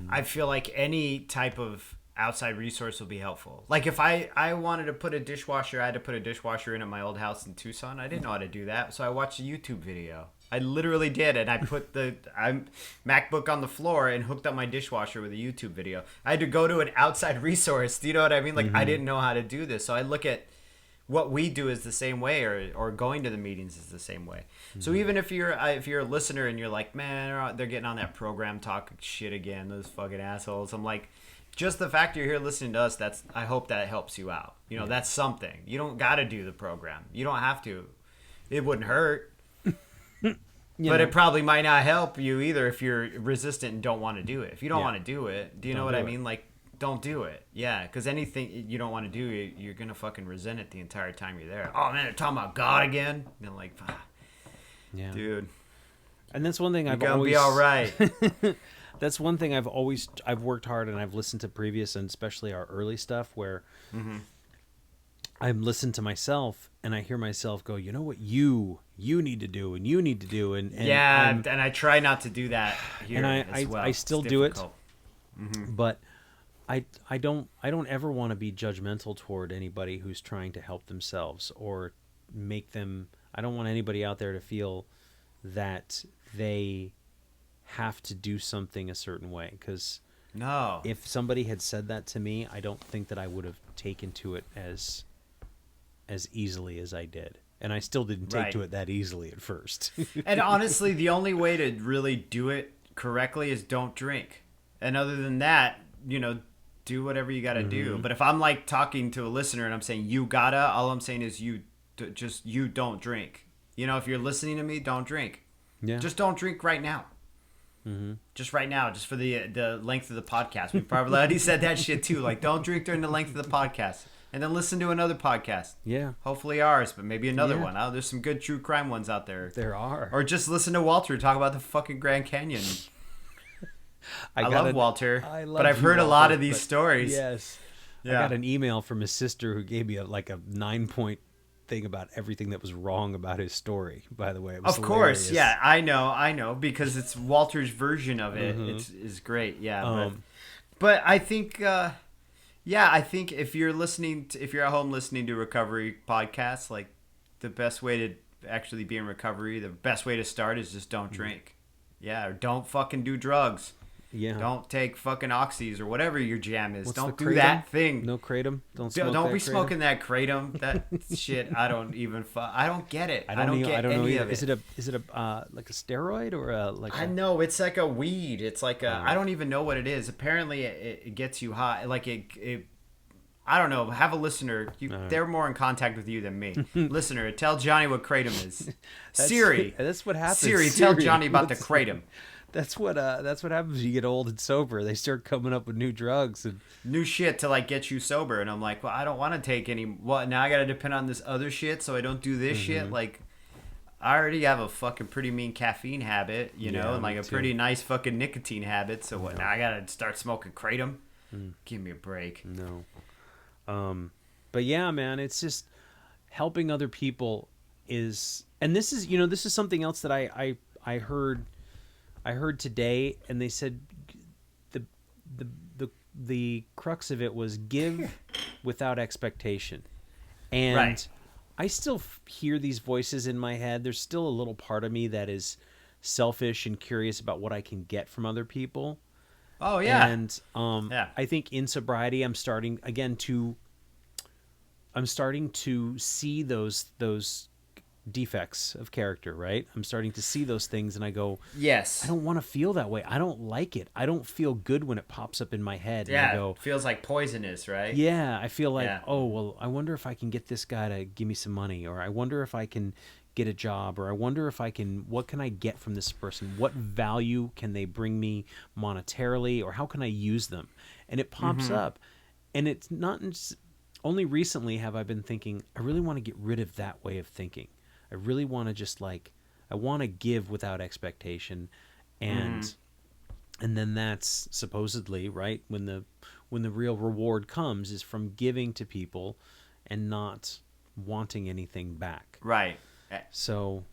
I feel like any type of outside resource will be helpful. Like if I wanted to put a dishwasher, I had to put a dishwasher in at my old house in Tucson. I didn't know how to do that. So I watched a YouTube video. I literally did. And I put the MacBook on the floor and hooked up my dishwasher with a YouTube video. I had to go to an outside resource. Do you know what I mean? Like I didn't know how to do this. So I look at what we do is the same way, or going to the meetings is the same way. So even if you're a listener and you're like, man, they're getting on that program talk shit again, those fucking assholes. I'm like, just the fact you're here listening to us, I hope that helps you out. You know, that's something. You don't got to do the program. You don't have to. It wouldn't hurt. But it probably might not help you either if you're resistant and don't want to do it. If you don't want to do it, do you know what I mean? Like, don't do it. Yeah, because anything you don't want to do, you're going to fucking resent it the entire time you're there. Oh, man, they're talking about God again? And I'm like, dude. And that's one thing You're going to be all right. That's one thing I've worked hard, and I've listened to previous and especially our early stuff where I've listened to myself and I hear myself go, you know what you need to do and you need to do. And I try not to do that here and as well. I still do it, but I don't ever want to be judgmental toward anybody who's trying to help themselves or make them. I don't want anybody out there to feel that they have to do something a certain way, because if somebody had said that to me, I don't think that I would have taken to it as easily as I did. And I still didn't take to it that easily at first. And honestly, the only way to really do it correctly is don't drink. And other than that, you know, do whatever you got to do. But if I'm like talking to a listener and I'm saying you gotta, all I'm saying is you don't drink. You know, if you're listening to me, don't drink. Yeah. Just don't drink right now. Just right now, just for the length of the podcast. We probably already said that shit too. Like, don't drink during the length of the podcast. And then listen to another podcast. Yeah. Hopefully ours, but maybe another one. Oh, there's some good true crime ones out there. There are. Or just listen to Walter talk about the fucking Grand Canyon. I love Walter, but I've heard a lot of these stories. Yes. Yeah. I got an email from his sister who gave me a 9-point thing about everything that was wrong about his story, by the way. It was hilarious. Course, yeah, I know, because it's Walter's version of it. It's great, yeah. But I think, I think if you're at home listening to recovery podcasts, like the best way to actually be in recovery, the best way to start is just don't drink. Yeah, or don't fucking do drugs. Yeah. Don't take fucking oxys or whatever your jam is. Don't do that thing. No kratom. Don't be smoking that kratom. That shit. I don't get it. I don't get any of it. Is it a like a steroid or I know it's like a weed. It's like I don't even know what it is. Apparently it gets you high. Like it. I don't know. Have a listener. They're more in contact with you than me. Listener, tell Johnny what kratom is. Siri. That's what happens. Siri, tell Johnny about the kratom. That's what happens when you get old and sober. They start coming up with new drugs and new shit to like get you sober. And I'm like, well, I don't want to take any. What now? I got to depend on this other shit, so I don't do this shit. Like, I already have a fucking pretty mean caffeine habit, you know, and like a pretty nice fucking nicotine habit. So what? Now I got to start smoking kratom. Give me a break. No. But yeah, man, it's just helping other people is, and this is something else that I heard today, and they said the crux of it was give without expectation. And I still hear these voices in my head. There's still a little part of me that is selfish and curious about what I can get from other people. Oh yeah. And I think in sobriety I'm starting to see those defects of character, right? I'm starting to see those things and I go, yes, I don't want to feel that way. I don't like it. I don't feel good when it pops up in my head. Yeah, and I go, it feels like poisonous, right? Yeah, I feel like, oh, well, I wonder if I can get this guy to give me some money, or I wonder if I can get a job, or I wonder if what can I get from this person? What value can they bring me monetarily, or how can I use them? And it pops up. And it's not, only recently have I been thinking, I really want to get rid of that way of thinking. I really want to just I want to give without expectation. And then that's supposedly, right, when the real reward comes is from giving to people and not wanting anything back. Right. So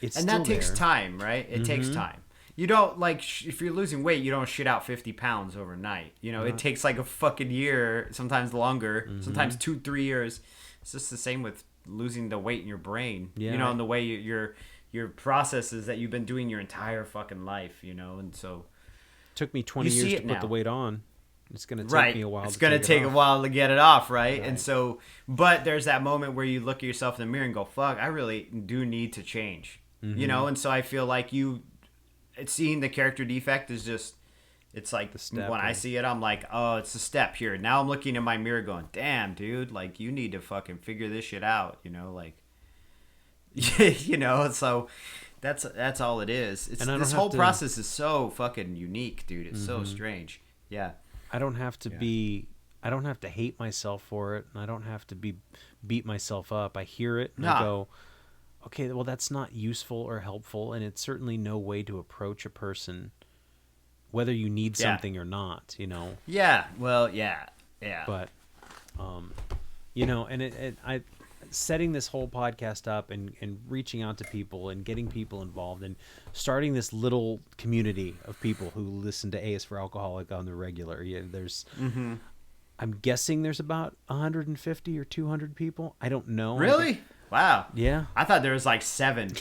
it's and still that takes there. time, right? It takes time. You don't if you're losing weight, you don't shit out 50 pounds overnight. You know, it takes like a fucking year, sometimes longer, sometimes 2-3 years. It's just the same with losing the weight in your brain. Yeah. You know, and the way your processes that you've been doing your entire fucking life. You know, and so took me 20 years to put the weight on. It's going to take right. me a while. It's going to take a while to get it off, right? And so, but there's that moment where you look at yourself in the mirror and go, "Fuck, I really do need to change," you know. And so I feel like seeing the character defect is just, it's like the step, when I see it, I'm like, oh, it's a step here. Now I'm looking in my mirror, going, "Damn, dude, like you need to fucking figure this shit out," you know, like, you know. So that's all it is. It's this whole process is so fucking unique, dude. It's so strange. Yeah. I don't have to I don't have to hate myself for it, and I don't have to beat myself up. I hear it and I go, okay, well, that's not useful or helpful, and it's certainly no way to approach a person, whether you need something or not, you know? Yeah, well, yeah. But, you know, and I setting this whole podcast up and reaching out to people and getting people involved and starting this little community of people who listen to A is for Alcoholic on the regular. Yeah, there's, I'm guessing there's about 150 or 200 people. I don't know. Really? Wow. Yeah. I thought there was like 7.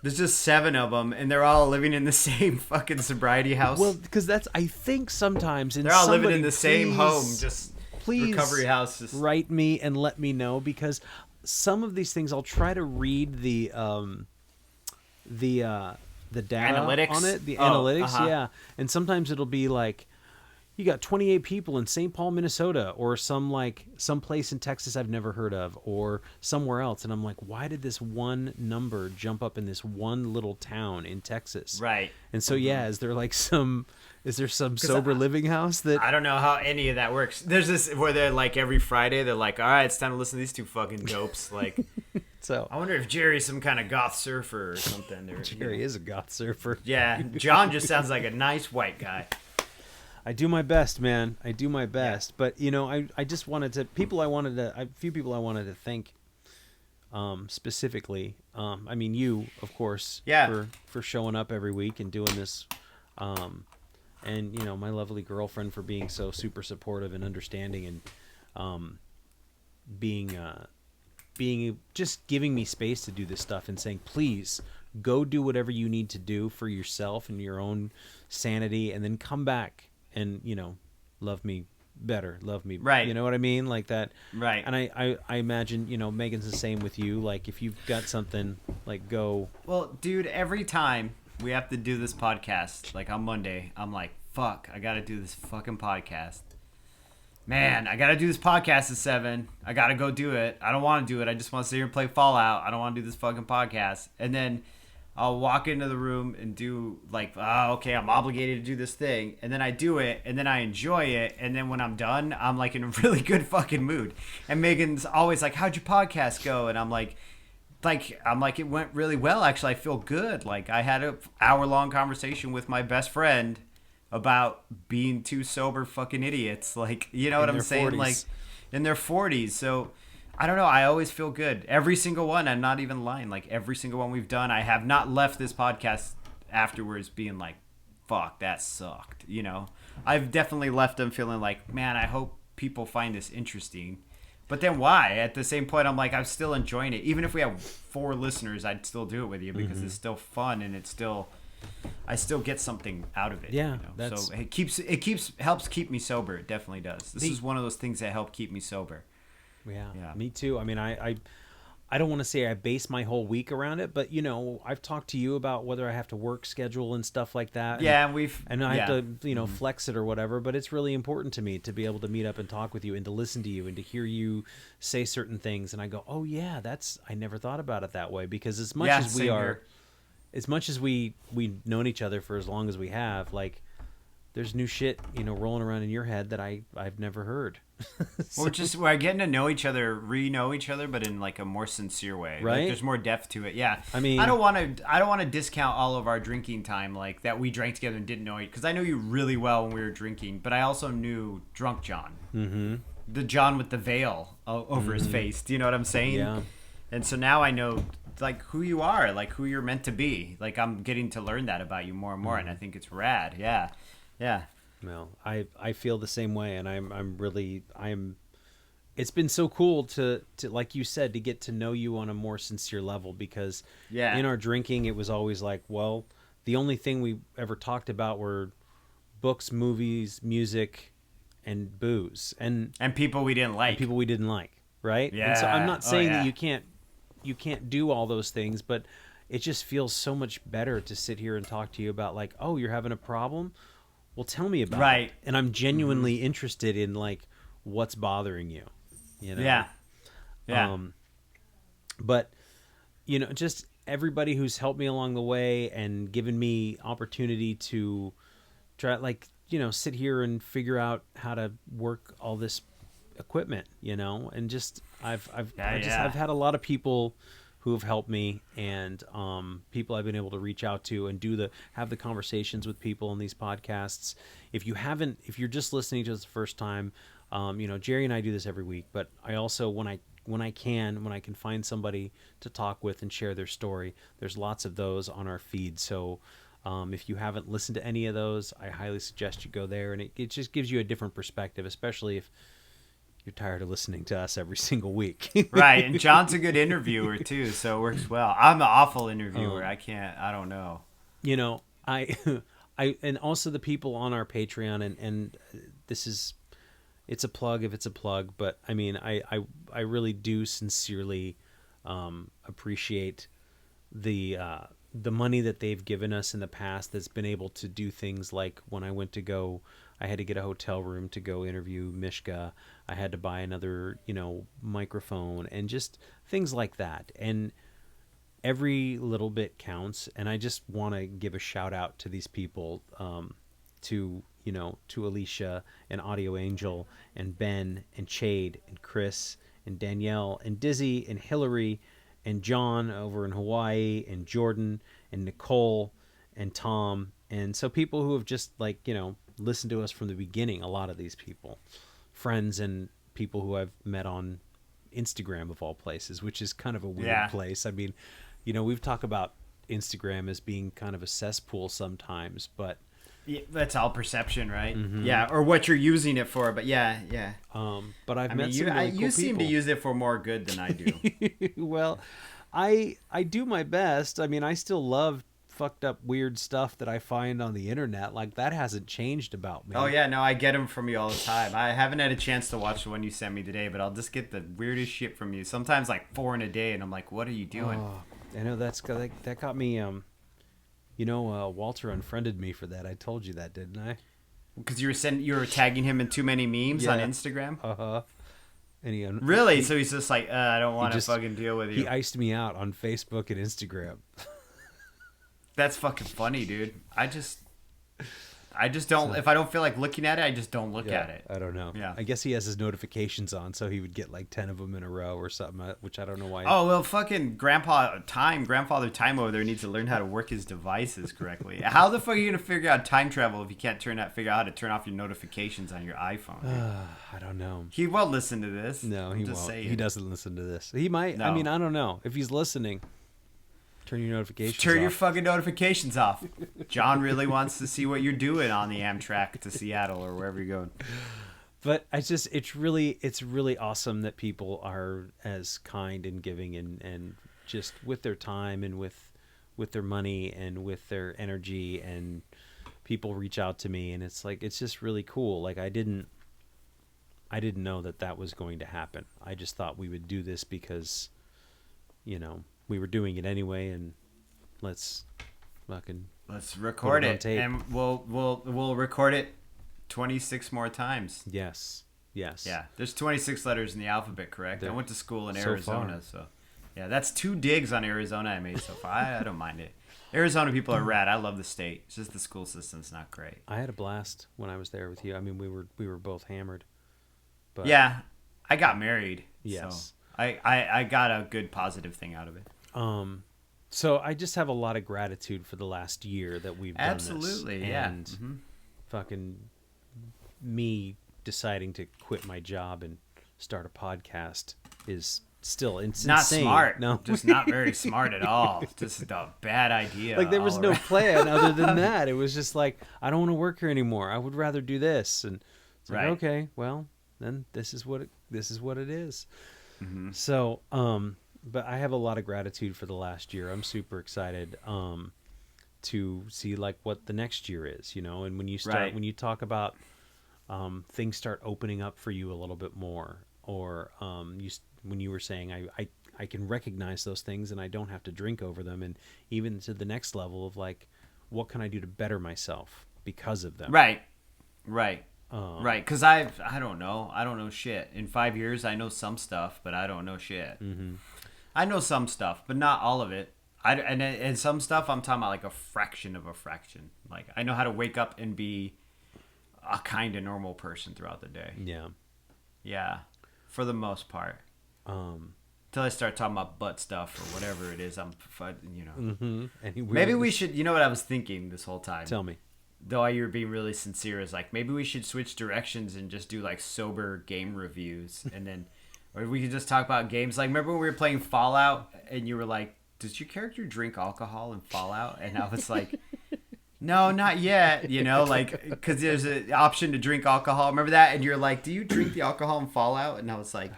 There's just 7 of them, and they're all living in the same fucking sobriety house. Well, because that's, I think sometimes they're all living in the same home, just recovery houses. Write me and let me know, because some of these things I'll try to read the data analytics on it, the analytics, yeah. And sometimes it'll be like, you got 28 people in St. Paul, Minnesota, or some place in Texas I've never heard of, or somewhere else, and I'm like, why did this one number jump up in this one little town in Texas? Right. And so is there some sober living house that I don't know how any of that works. There's this where they're like every Friday they're like, all right, it's time to listen to these 2 fucking dopes. Like, so I wonder if Jerry's some kind of goth surfer or something. Jerry is a goth surfer. Yeah, John just sounds like a nice white guy. I do my best, man. I do my best. Yeah. But, you know, I just wanted to, a few people I wanted to thank specifically. I mean, you, of course, for showing up every week and doing this. And, you know, my lovely girlfriend for being so super supportive and understanding and being just giving me space to do this stuff and saying, please go do whatever you need to do for yourself and your own sanity, and then come back and, you know, love me better, love me, right? You know what I mean, like that, right? And I imagine, you know, Megan's the same with you. Like, if you've got something, like, go. Well, dude, every time we have to do this podcast, like on Monday, I'm like, fuck, I gotta do this fucking podcast. Man, I gotta do this podcast at 7. I gotta go do it. I don't want to do it. I just want to sit here and play Fallout. I don't want to do this fucking podcast. And then I'll walk into the room and do like, oh, okay, I'm obligated to do this thing. And then I do it, and then I enjoy it. And then when I'm done, I'm like in a really good fucking mood. And Megan's always like, how'd your podcast go? And I'm like, it went really well. Actually, I feel good. Like, I had an hour-long conversation with my best friend about being 2 sober fucking idiots. Like, you know what I'm saying? 40s. Like, in their 40s. So, I don't know. I always feel good. Every single one. I'm not even lying. Like, every single one we've done, I have not left this podcast afterwards being like, fuck, that sucked. You know? I've definitely left them feeling like, man, I hope people find this interesting. But then why? At the same point, I'm like, I'm still enjoying it. Even if we have 4 listeners, I'd still do it with you because it's still fun, and it's still, I still get something out of it. Yeah, you know? So it helps keep me sober. It definitely does. This is one of those things that help keep me sober. Yeah, me too. I mean, I don't want to say I base my whole week around it, but, you know, I've talked to you about whether I have to work schedule and stuff like that. Yeah, and I have to, you know, flex it or whatever, but it's really important to me to be able to meet up and talk with you and to listen to you and to hear you say certain things. And I go, oh yeah, I never thought about it that way, because as much as we've known each other for as long as we have, like, there's new shit, you know, rolling around in your head that I've never heard. So, we're getting to know each other, know each other, but in like a more sincere way. Right? Like, there's more depth to it. Yeah. I mean, I don't want to discount all of our drinking time, like that we drank together and didn't know it, because I knew you really well when we were drinking, but I also knew drunk John. Mm-hmm. The John with the veil over his face. Do you know what I'm saying? Yeah. And so now I know, like, who you are, like who you're meant to be. Like, I'm getting to learn that about you more and more, and I think it's rad. Yeah. Yeah. Well, I feel the same way, and I'm it's been so cool to like you said, to get to know you on a more sincere level, because in our drinking it was always like, well, the only thing we ever talked about were books, movies, music, and booze and people we didn't like. people we didn't like, right? Yeah. And so I'm not saying that yeah. you can't do all those things, but it just feels so much better to sit here and talk to you about like, oh, you're having a problem? Well, tell me about it. And I'm genuinely interested in like what's bothering you, you know? Yeah. Yeah. But you know, just everybody who's helped me along the way and given me opportunity to try, like, you know, sit here and figure out how to work all this equipment, you know, and just I've had a lot of people who have helped me, and people I've been able to reach out to and have the conversations with people on these podcasts. If you're just listening to this the first time, you know, Jerry and I do this every week, but I also, when I can find somebody to talk with and share their story, there's lots of those on our feed. So if you haven't listened to any of those, I highly suggest you go there, and it just gives you a different perspective, especially if you're tired of listening to us every single week. Right, and John's a good interviewer too, so it works well. I'm an awful interviewer. I don't know. You know, I and also the people on our Patreon, and this is, it's a plug if it's a plug, but I mean, I really do sincerely appreciate the money that they've given us in the past that's been able to do things like when I had to get a hotel room to go interview Mishka. I had to buy another, you know, microphone and just things like that. And every little bit counts. And I just want to give a shout out to these people, to Alicia and Audio Angel and Ben and Chade and Chris and Danielle and Dizzy and Hillary and John over in Hawaii and Jordan and Nicole and Tom. And so people who have just, like, you know, listened to us from the beginning, a lot of these people, friends and people who I've met on Instagram of all places, which is kind of a weird place. I mean, you know, we've talked about Instagram as being kind of a cesspool sometimes, but yeah, that's all perception, right? Mm-hmm. Yeah, or what you're using it for. But yeah. But I met some really cool you seem people. to use it for more good than I do. Well, I do my best. I mean, I still love fucked up weird stuff that I find on the internet. Like, that hasn't changed about me. Oh yeah, no, I get them from you all the time. I haven't had a chance to watch the one you sent me today, but I'll just get the weirdest shit from you. Sometimes like 4 in a day, and I'm like, what are you doing? Oh, I know that got me. You know, Walter unfriended me for that. I told you that, didn't I? Because you were tagging him in too many memes on Instagram. And really? So he's just like, I don't want to fucking deal with you. He iced me out on Facebook and Instagram. That's fucking funny, dude. I just don't. If I don't feel like looking at it, I just don't look at it. I don't know. Yeah. I guess he has his notifications on, so he would get like 10 of them in a row or something, which I don't know why. Oh well, fucking grandfather time over there needs to learn how to work his devices correctly. How the fuck are you gonna figure out time travel if you can't figure out how to turn off your notifications on your iPhone? I don't know. He won't listen to this. No, he won't. Saying. He doesn't listen to this. He might. No. I mean, I don't know if he's listening. Turn your notifications off. Turn your fucking notifications off. John really wants to see what you're doing on the Amtrak to Seattle or wherever you're going. But it's really awesome that people are as kind and giving and just with their time and with their money and with their energy, and people reach out to me, and it's like, it's just really cool. Like, I didn't know that was going to happen. I just thought we would do this because, you know, we were doing it anyway, and let's record it, and we'll record it 26 more times. Yes. Yeah, there's 26 letters in the alphabet, correct? I went to school in Arizona, so yeah, that's 2 digs on Arizona I made so far. I don't mind it. Arizona people are rad. I love the state. It's just the school system's not great. I had a blast when I was there with you. I mean, we were both hammered. But yeah, I got married. Yes. So I got a good positive thing out of it. So I just have a lot of gratitude for the last year that we've done this. Absolutely, yeah. And fucking me deciding to quit my job and start a podcast is still insane. Not smart. No, just not very smart at all. Just a bad idea. Like, there was no plan other than that. It was just like, I don't want to work here anymore. I would rather do this. And it's like, okay, well, then this is what it is. Mm-hmm. So, but I have a lot of gratitude for the last year. I'm super excited to see like what the next year is, you know. And when you talk about things start opening up for you a little bit more, or when you were saying I can recognize those things and I don't have to drink over them, and even to the next level of like, what can I do to better myself because of them? Right. Because I don't know shit. In 5 years, I know some stuff, but I don't know shit. Mm-hmm. I know some stuff, but not all of it. And some stuff I'm talking about like a fraction of a fraction. Like I know how to wake up and be a kind of normal person throughout the day. Yeah, for the most part. Till I start talking about butt stuff or whatever it is, Mm-hmm. Maybe we should. You know what I was thinking this whole time? Tell me. Though you were being really sincere, is like maybe we should switch directions and just do like sober game reviews, and then, or we could just talk about games. Like remember when we were playing Fallout and you were like, "Does your character drink alcohol in Fallout?" And I was like, "No, not yet." You know, like because there's an option to drink alcohol. Remember that? And you're like, "Do you drink the alcohol in Fallout?" And I was like.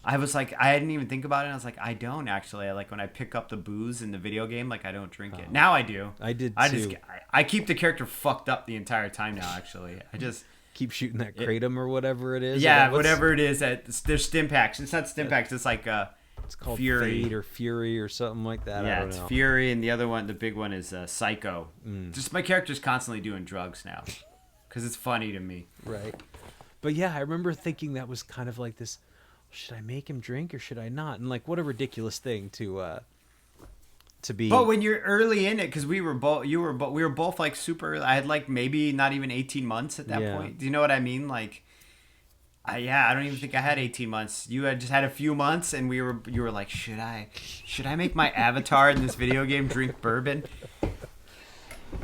I didn't even think about it. I was like, I don't actually. Like when I pick up the booze in the video game, like I don't drink it. Now I do. I did too. I keep the character fucked up the entire time now. Actually, I just keep shooting that kratom or whatever it is. Yeah, whatever it is. There's stim packs. It's not stim packs. It's like it's called Fury Fate or Fury or something like that. Yeah, I don't it's know. Fury, and the other one, the big one, is Psycho. Just my character's constantly doing drugs now, because it's funny to me. Right. But yeah, I remember thinking that was kind of like this. Should I make him drink or should I not? And like, what a ridiculous thing to be. But when you're early in it, because we were both like super. I had like maybe not even 18 months at that point. Do you know what I mean? Like, I don't even think I had 18 months. You had just had a few months, and you were like, should I make my avatar in this video game drink bourbon?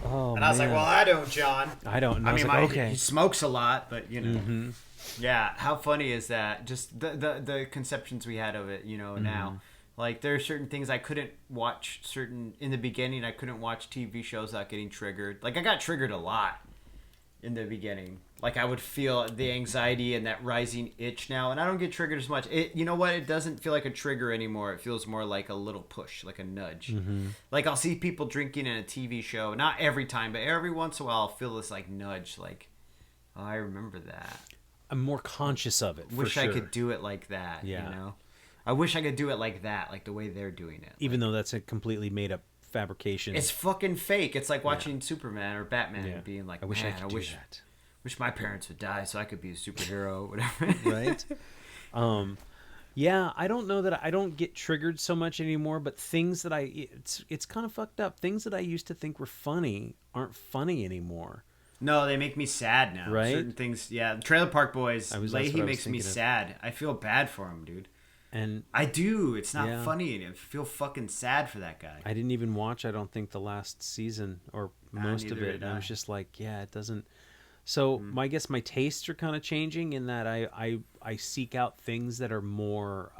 Oh, and I was like, well, I don't, John. I don't. And I mean, like, okay. He smokes a lot, but you know. Mm-hmm. Yeah, how funny is that? Just the conceptions we had of it, you know, now. Like, there are certain things I couldn't watch, in the beginning, I couldn't watch TV shows without getting triggered. Like, I got triggered a lot in the beginning. Like, I would feel the anxiety and that rising itch now, and I don't get triggered as much. You know what? It doesn't feel like a trigger anymore. It feels more like a little push, like a nudge. Mm-hmm. Like, I'll see people drinking in a TV show, not every time, but every once in a while I'll feel this, like, nudge, like, oh, I remember that. I'm more conscious of it. Wish sure. I could do it like that. Yeah. You know, I wish I could do it like that, like the way they're doing it. Even though that's a completely made up fabrication. It's fucking fake. It's like watching Superman or Batman and being like, I wish I could do that. Wish my parents would die so I could be a superhero, whatever. Right. Yeah, I don't know that I don't get triggered so much anymore, but things that it's kind of fucked up. Things that I used to think were funny aren't funny anymore. No, they make me sad now. Right? Certain things, yeah. Trailer Park Boys, Leahy makes me of. sad. I feel bad for him, dude. And I do. It's not funny. I feel fucking sad for that guy. I didn't even watch, I don't think, the last season or most of it. And I was just like, yeah, it doesn't. So I guess my tastes are kind of changing in that I seek out things that are more,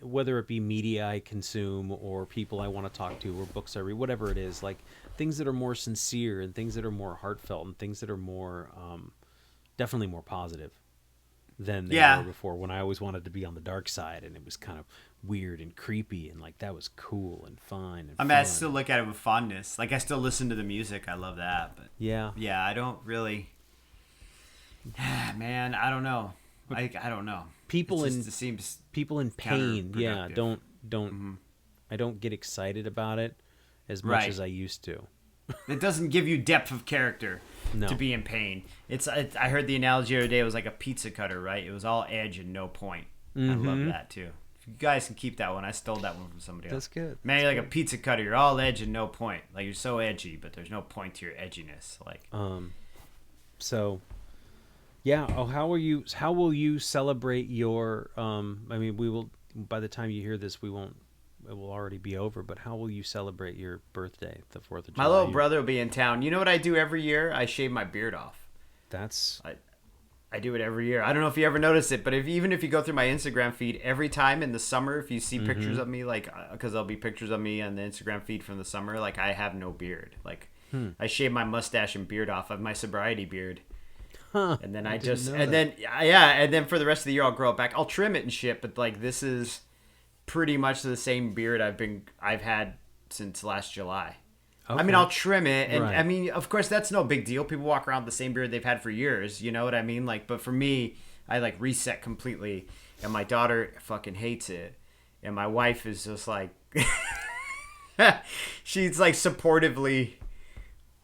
whether it be media I consume or people I want to talk to or books I read, whatever it is, like things that are more sincere and things that are more heartfelt and things that are more, definitely more positive than they were before, when I always wanted to be on the dark side and it was kind of weird and creepy and like that was cool and fun. And I mean, I still look at it with fondness. Like I still listen to the music. I love that. But yeah, I don't really. Man, I don't know. I don't know. People it seems people in pain. Yeah, don't. I don't get excited about it as much as I used to. It doesn't give you depth of character to be in pain. I heard the analogy the other day. It was like a pizza cutter, right? It was all edge and no point. I love that too. You guys can keep that one. I stole that one from somebody else. That's good. Man, you're like a pizza cutter. You're all edge and no point. Like you're so edgy, but there's no point to your edginess. Like so yeah. Oh, how will you celebrate your I mean, we will, by the time you hear this, it will already be over, but how will you celebrate your birthday, the 4th of July? My little brother will be in town. You know what I do every year? I shave my beard off. I do it every year. I don't know if you ever notice it, but even if you go through my Instagram feed, every time in the summer, if you see pictures of me, like, because there'll be pictures of me on the Instagram feed from the summer, like, I have no beard. Like, I shave my mustache and beard off of my sobriety beard. And then and then for the rest of the year, I'll grow it back. I'll trim it and shit, but, like, this is pretty much the same beard I've had since last July. I mean, I'll trim it, and Right. I mean, of course, that's no big deal. People walk around with the same beard they've had for years. You know what I mean? Like, but for me, I like reset completely, and my daughter fucking hates it, and my wife is just like, she's like supportively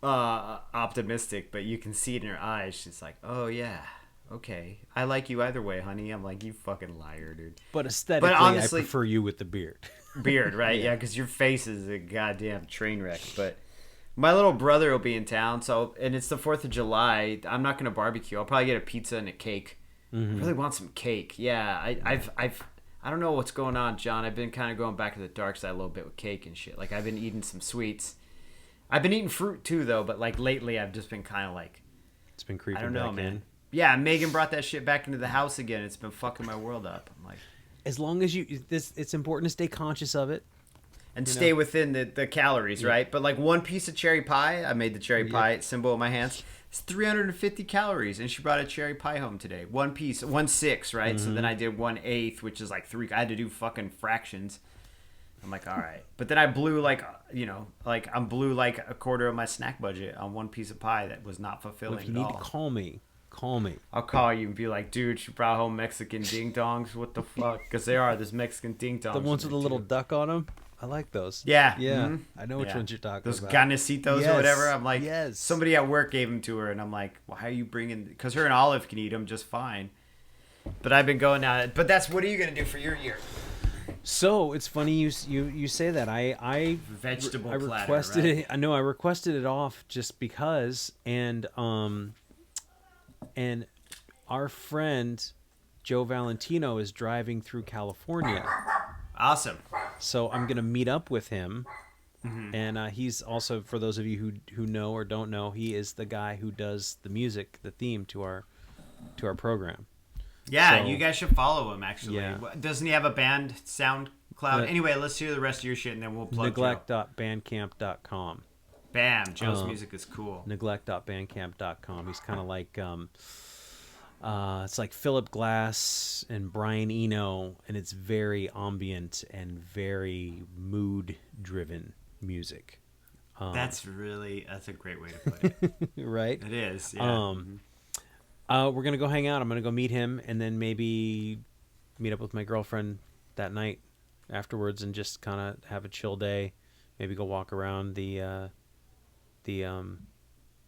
optimistic, but you can see it in her eyes. She's like, "Oh yeah, okay, I like you either way, honey." I'm like, "You fucking liar, dude." But aesthetically, honestly- I prefer you with the beard. Beard, right? Yeah, because your face is a goddamn train wreck. But my little brother will be in town, and it's the 4th of July. I'm not gonna barbecue. I'll probably get a pizza and a cake. I really want some cake. Yeah, I don't know what's going on, John. I've been kind of going back to the dark side a little bit with cake and shit. Like, I've been eating some sweets. I've been eating fruit too, though. But like lately, I've just been kind of like, It's been creeping I don't know, back man. in. Yeah, Megan brought that shit back into the house again. It's been fucking my world up. I'm like, As long as it's important to stay conscious of it. and stay within the calories, right? But like one piece of cherry pie, I made the cherry pie symbol in my hands. It's 350 calories, and she brought a cherry pie home today. One piece, 1/6, right? So then I did 1/8, which is like 3. I had to do fucking fractions. I'm like, all right. But then I blew like, blew like a quarter of my snack budget on one piece of pie that was not fulfilling If you at need all. to call me. I'll call you and be like, dude, she brought home Mexican ding dongs. What the fuck? Because they are. There's Mexican ding dongs. The ones in with the there, little too. duck on them. I like those. Yeah. Yeah. Mhm. I know which Yeah. ones you're talking Those about. ganecitos Yes. or whatever. I'm like, Yes. somebody at work gave them to her, and I'm like, why are you bringing? Because her and Olive can eat them just fine. But I've been going now. But what are you gonna do for your year? So it's funny you say that. I Vegetable I platter, requested right? it. I know I requested it off just because, and our friend Joe Valentino is driving through California. Awesome. So I'm gonna meet up with him, Mm-hmm. and he's also, for those of you who know or don't know, he is the guy who does the music, the theme to our program. Yeah, So- you guys should follow him. Actually, Yeah. Doesn't he have a band SoundCloud? Anyway, let's hear the rest of your shit, and then we'll plug Joe. Neglect.bandcamp.com. Bam, Joe's music is cool. Neglect.bandcamp.com. He's kind of like it's like Philip Glass and Brian Eno, and it's very ambient and very mood driven music. That's a great way to put it. Right? It is. Yeah. We're gonna go hang out. I'm gonna go meet him, and then maybe meet up with my girlfriend that night afterwards, and just kind of have a chill day. Maybe go walk around the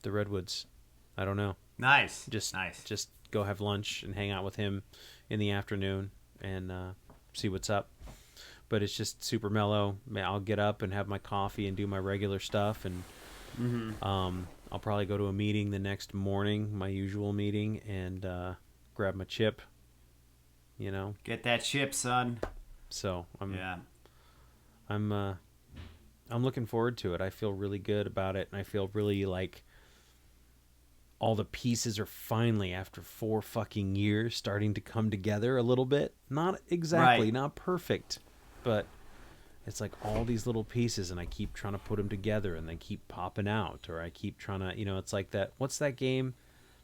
redwoods. I don't know. Nice. Just go have lunch and hang out with him in the afternoon and see what's up. But it's just super mellow. I'll get up and have my coffee and do my regular stuff, and I'll probably go to a meeting the next morning, my usual meeting, and grab my chip. You know. Get that chip, son. So I'm looking forward to it. I feel really good about it, and I feel really like all the pieces are finally, after 4 fucking years, starting to come together a little bit. Not exactly, Right. not perfect, but it's like all these little pieces, and I keep trying to put them together, and they keep popping out, or I keep trying to, it's like that. What's that game?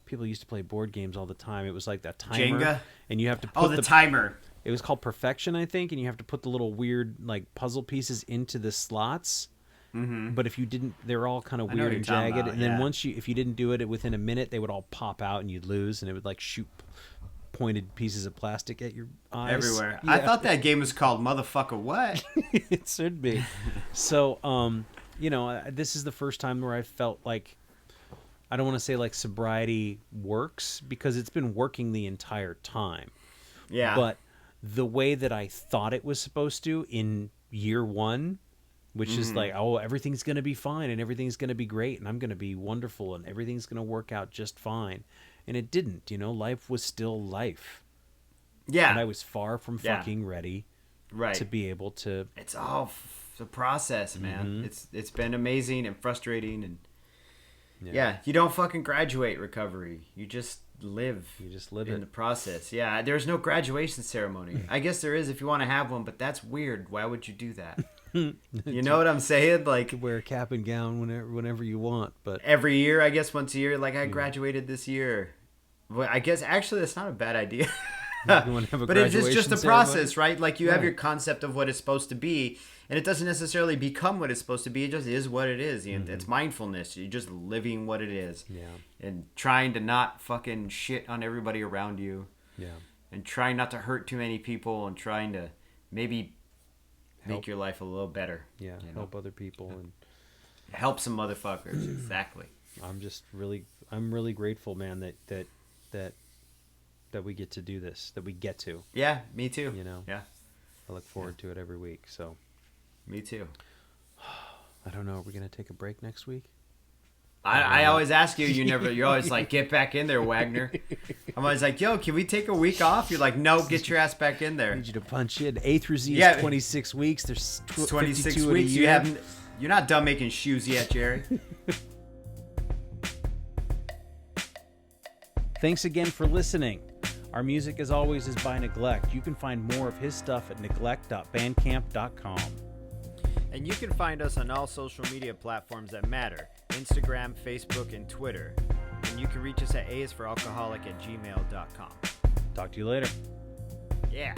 People used to play board games all the time. It was like that timer, Jenga? and you have to put the timer. It was called Perfection, I think, and you have to put the little weird like puzzle pieces into the slots. Mm-hmm. But if you didn't, they're all kind of I know weird what and you're talking jagged. about, And then yeah. if you didn't do it within a minute, they would all pop out and you'd lose, and it would like shoot pointed pieces of plastic at your eyes Everywhere. Yeah. I thought that game was called Motherfucker What? It should be. So, this is the first time where I felt like, I don't want to say like sobriety works, because it's been working the entire time. Yeah. But the way that I thought it was supposed to in year 1, which is like, oh, everything's going to be fine and everything's going to be great and I'm going to be wonderful and everything's going to work out just fine. And it didn't, life was still life. Yeah. And I was far from Yeah. fucking ready Right. to be able to. It's all the process, man. It's been amazing and frustrating, and yeah, you don't fucking graduate recovery. You just live. You just live in it. the process. Yeah, there's no graduation ceremony. I guess there is if you want to have one, but that's weird. Why would you do that? You know what I'm saying? Like, Wear a cap and gown whenever you want, but every year, I guess once a year. Like, I graduated this year. Well, I guess actually that's not a bad idea. You want to have a But it's just a graduation process, right? Like you have Right. your concept of what it's supposed to be, and it doesn't necessarily become what it's supposed to be. It just is what it is. It's mindfulness. You're just living what it is. Yeah. And trying to not fucking shit on everybody around you. Yeah. And trying not to hurt too many people, and trying to maybe Help. make your life a little better. Yeah. you know? Help other people, and Help some motherfuckers. Exactly. I'm really grateful, man, that we get to do this, that we get to. Yeah, me too. You know. Yeah, I look forward to it every week. So me too. I don't know. Are we gonna take a break next week? I always ask you. You're always like, get back in there, Wagner. I'm always like, yo, can we take a week off? You're like, no, get your ass back in I there. need you to punch in. A through Z Yeah. is 26 weeks. There's 26 52 weeks. In a year. You're not done making shoes yet, Jerry. Thanks again for listening. Our music, as always, is by Neglect. You can find more of his stuff at neglect.bandcamp.com. And you can find us on all social media platforms that matter: Instagram, Facebook, and Twitter. And you can reach us at aisforalcoholic@gmail.com. Talk to you later. Yeah.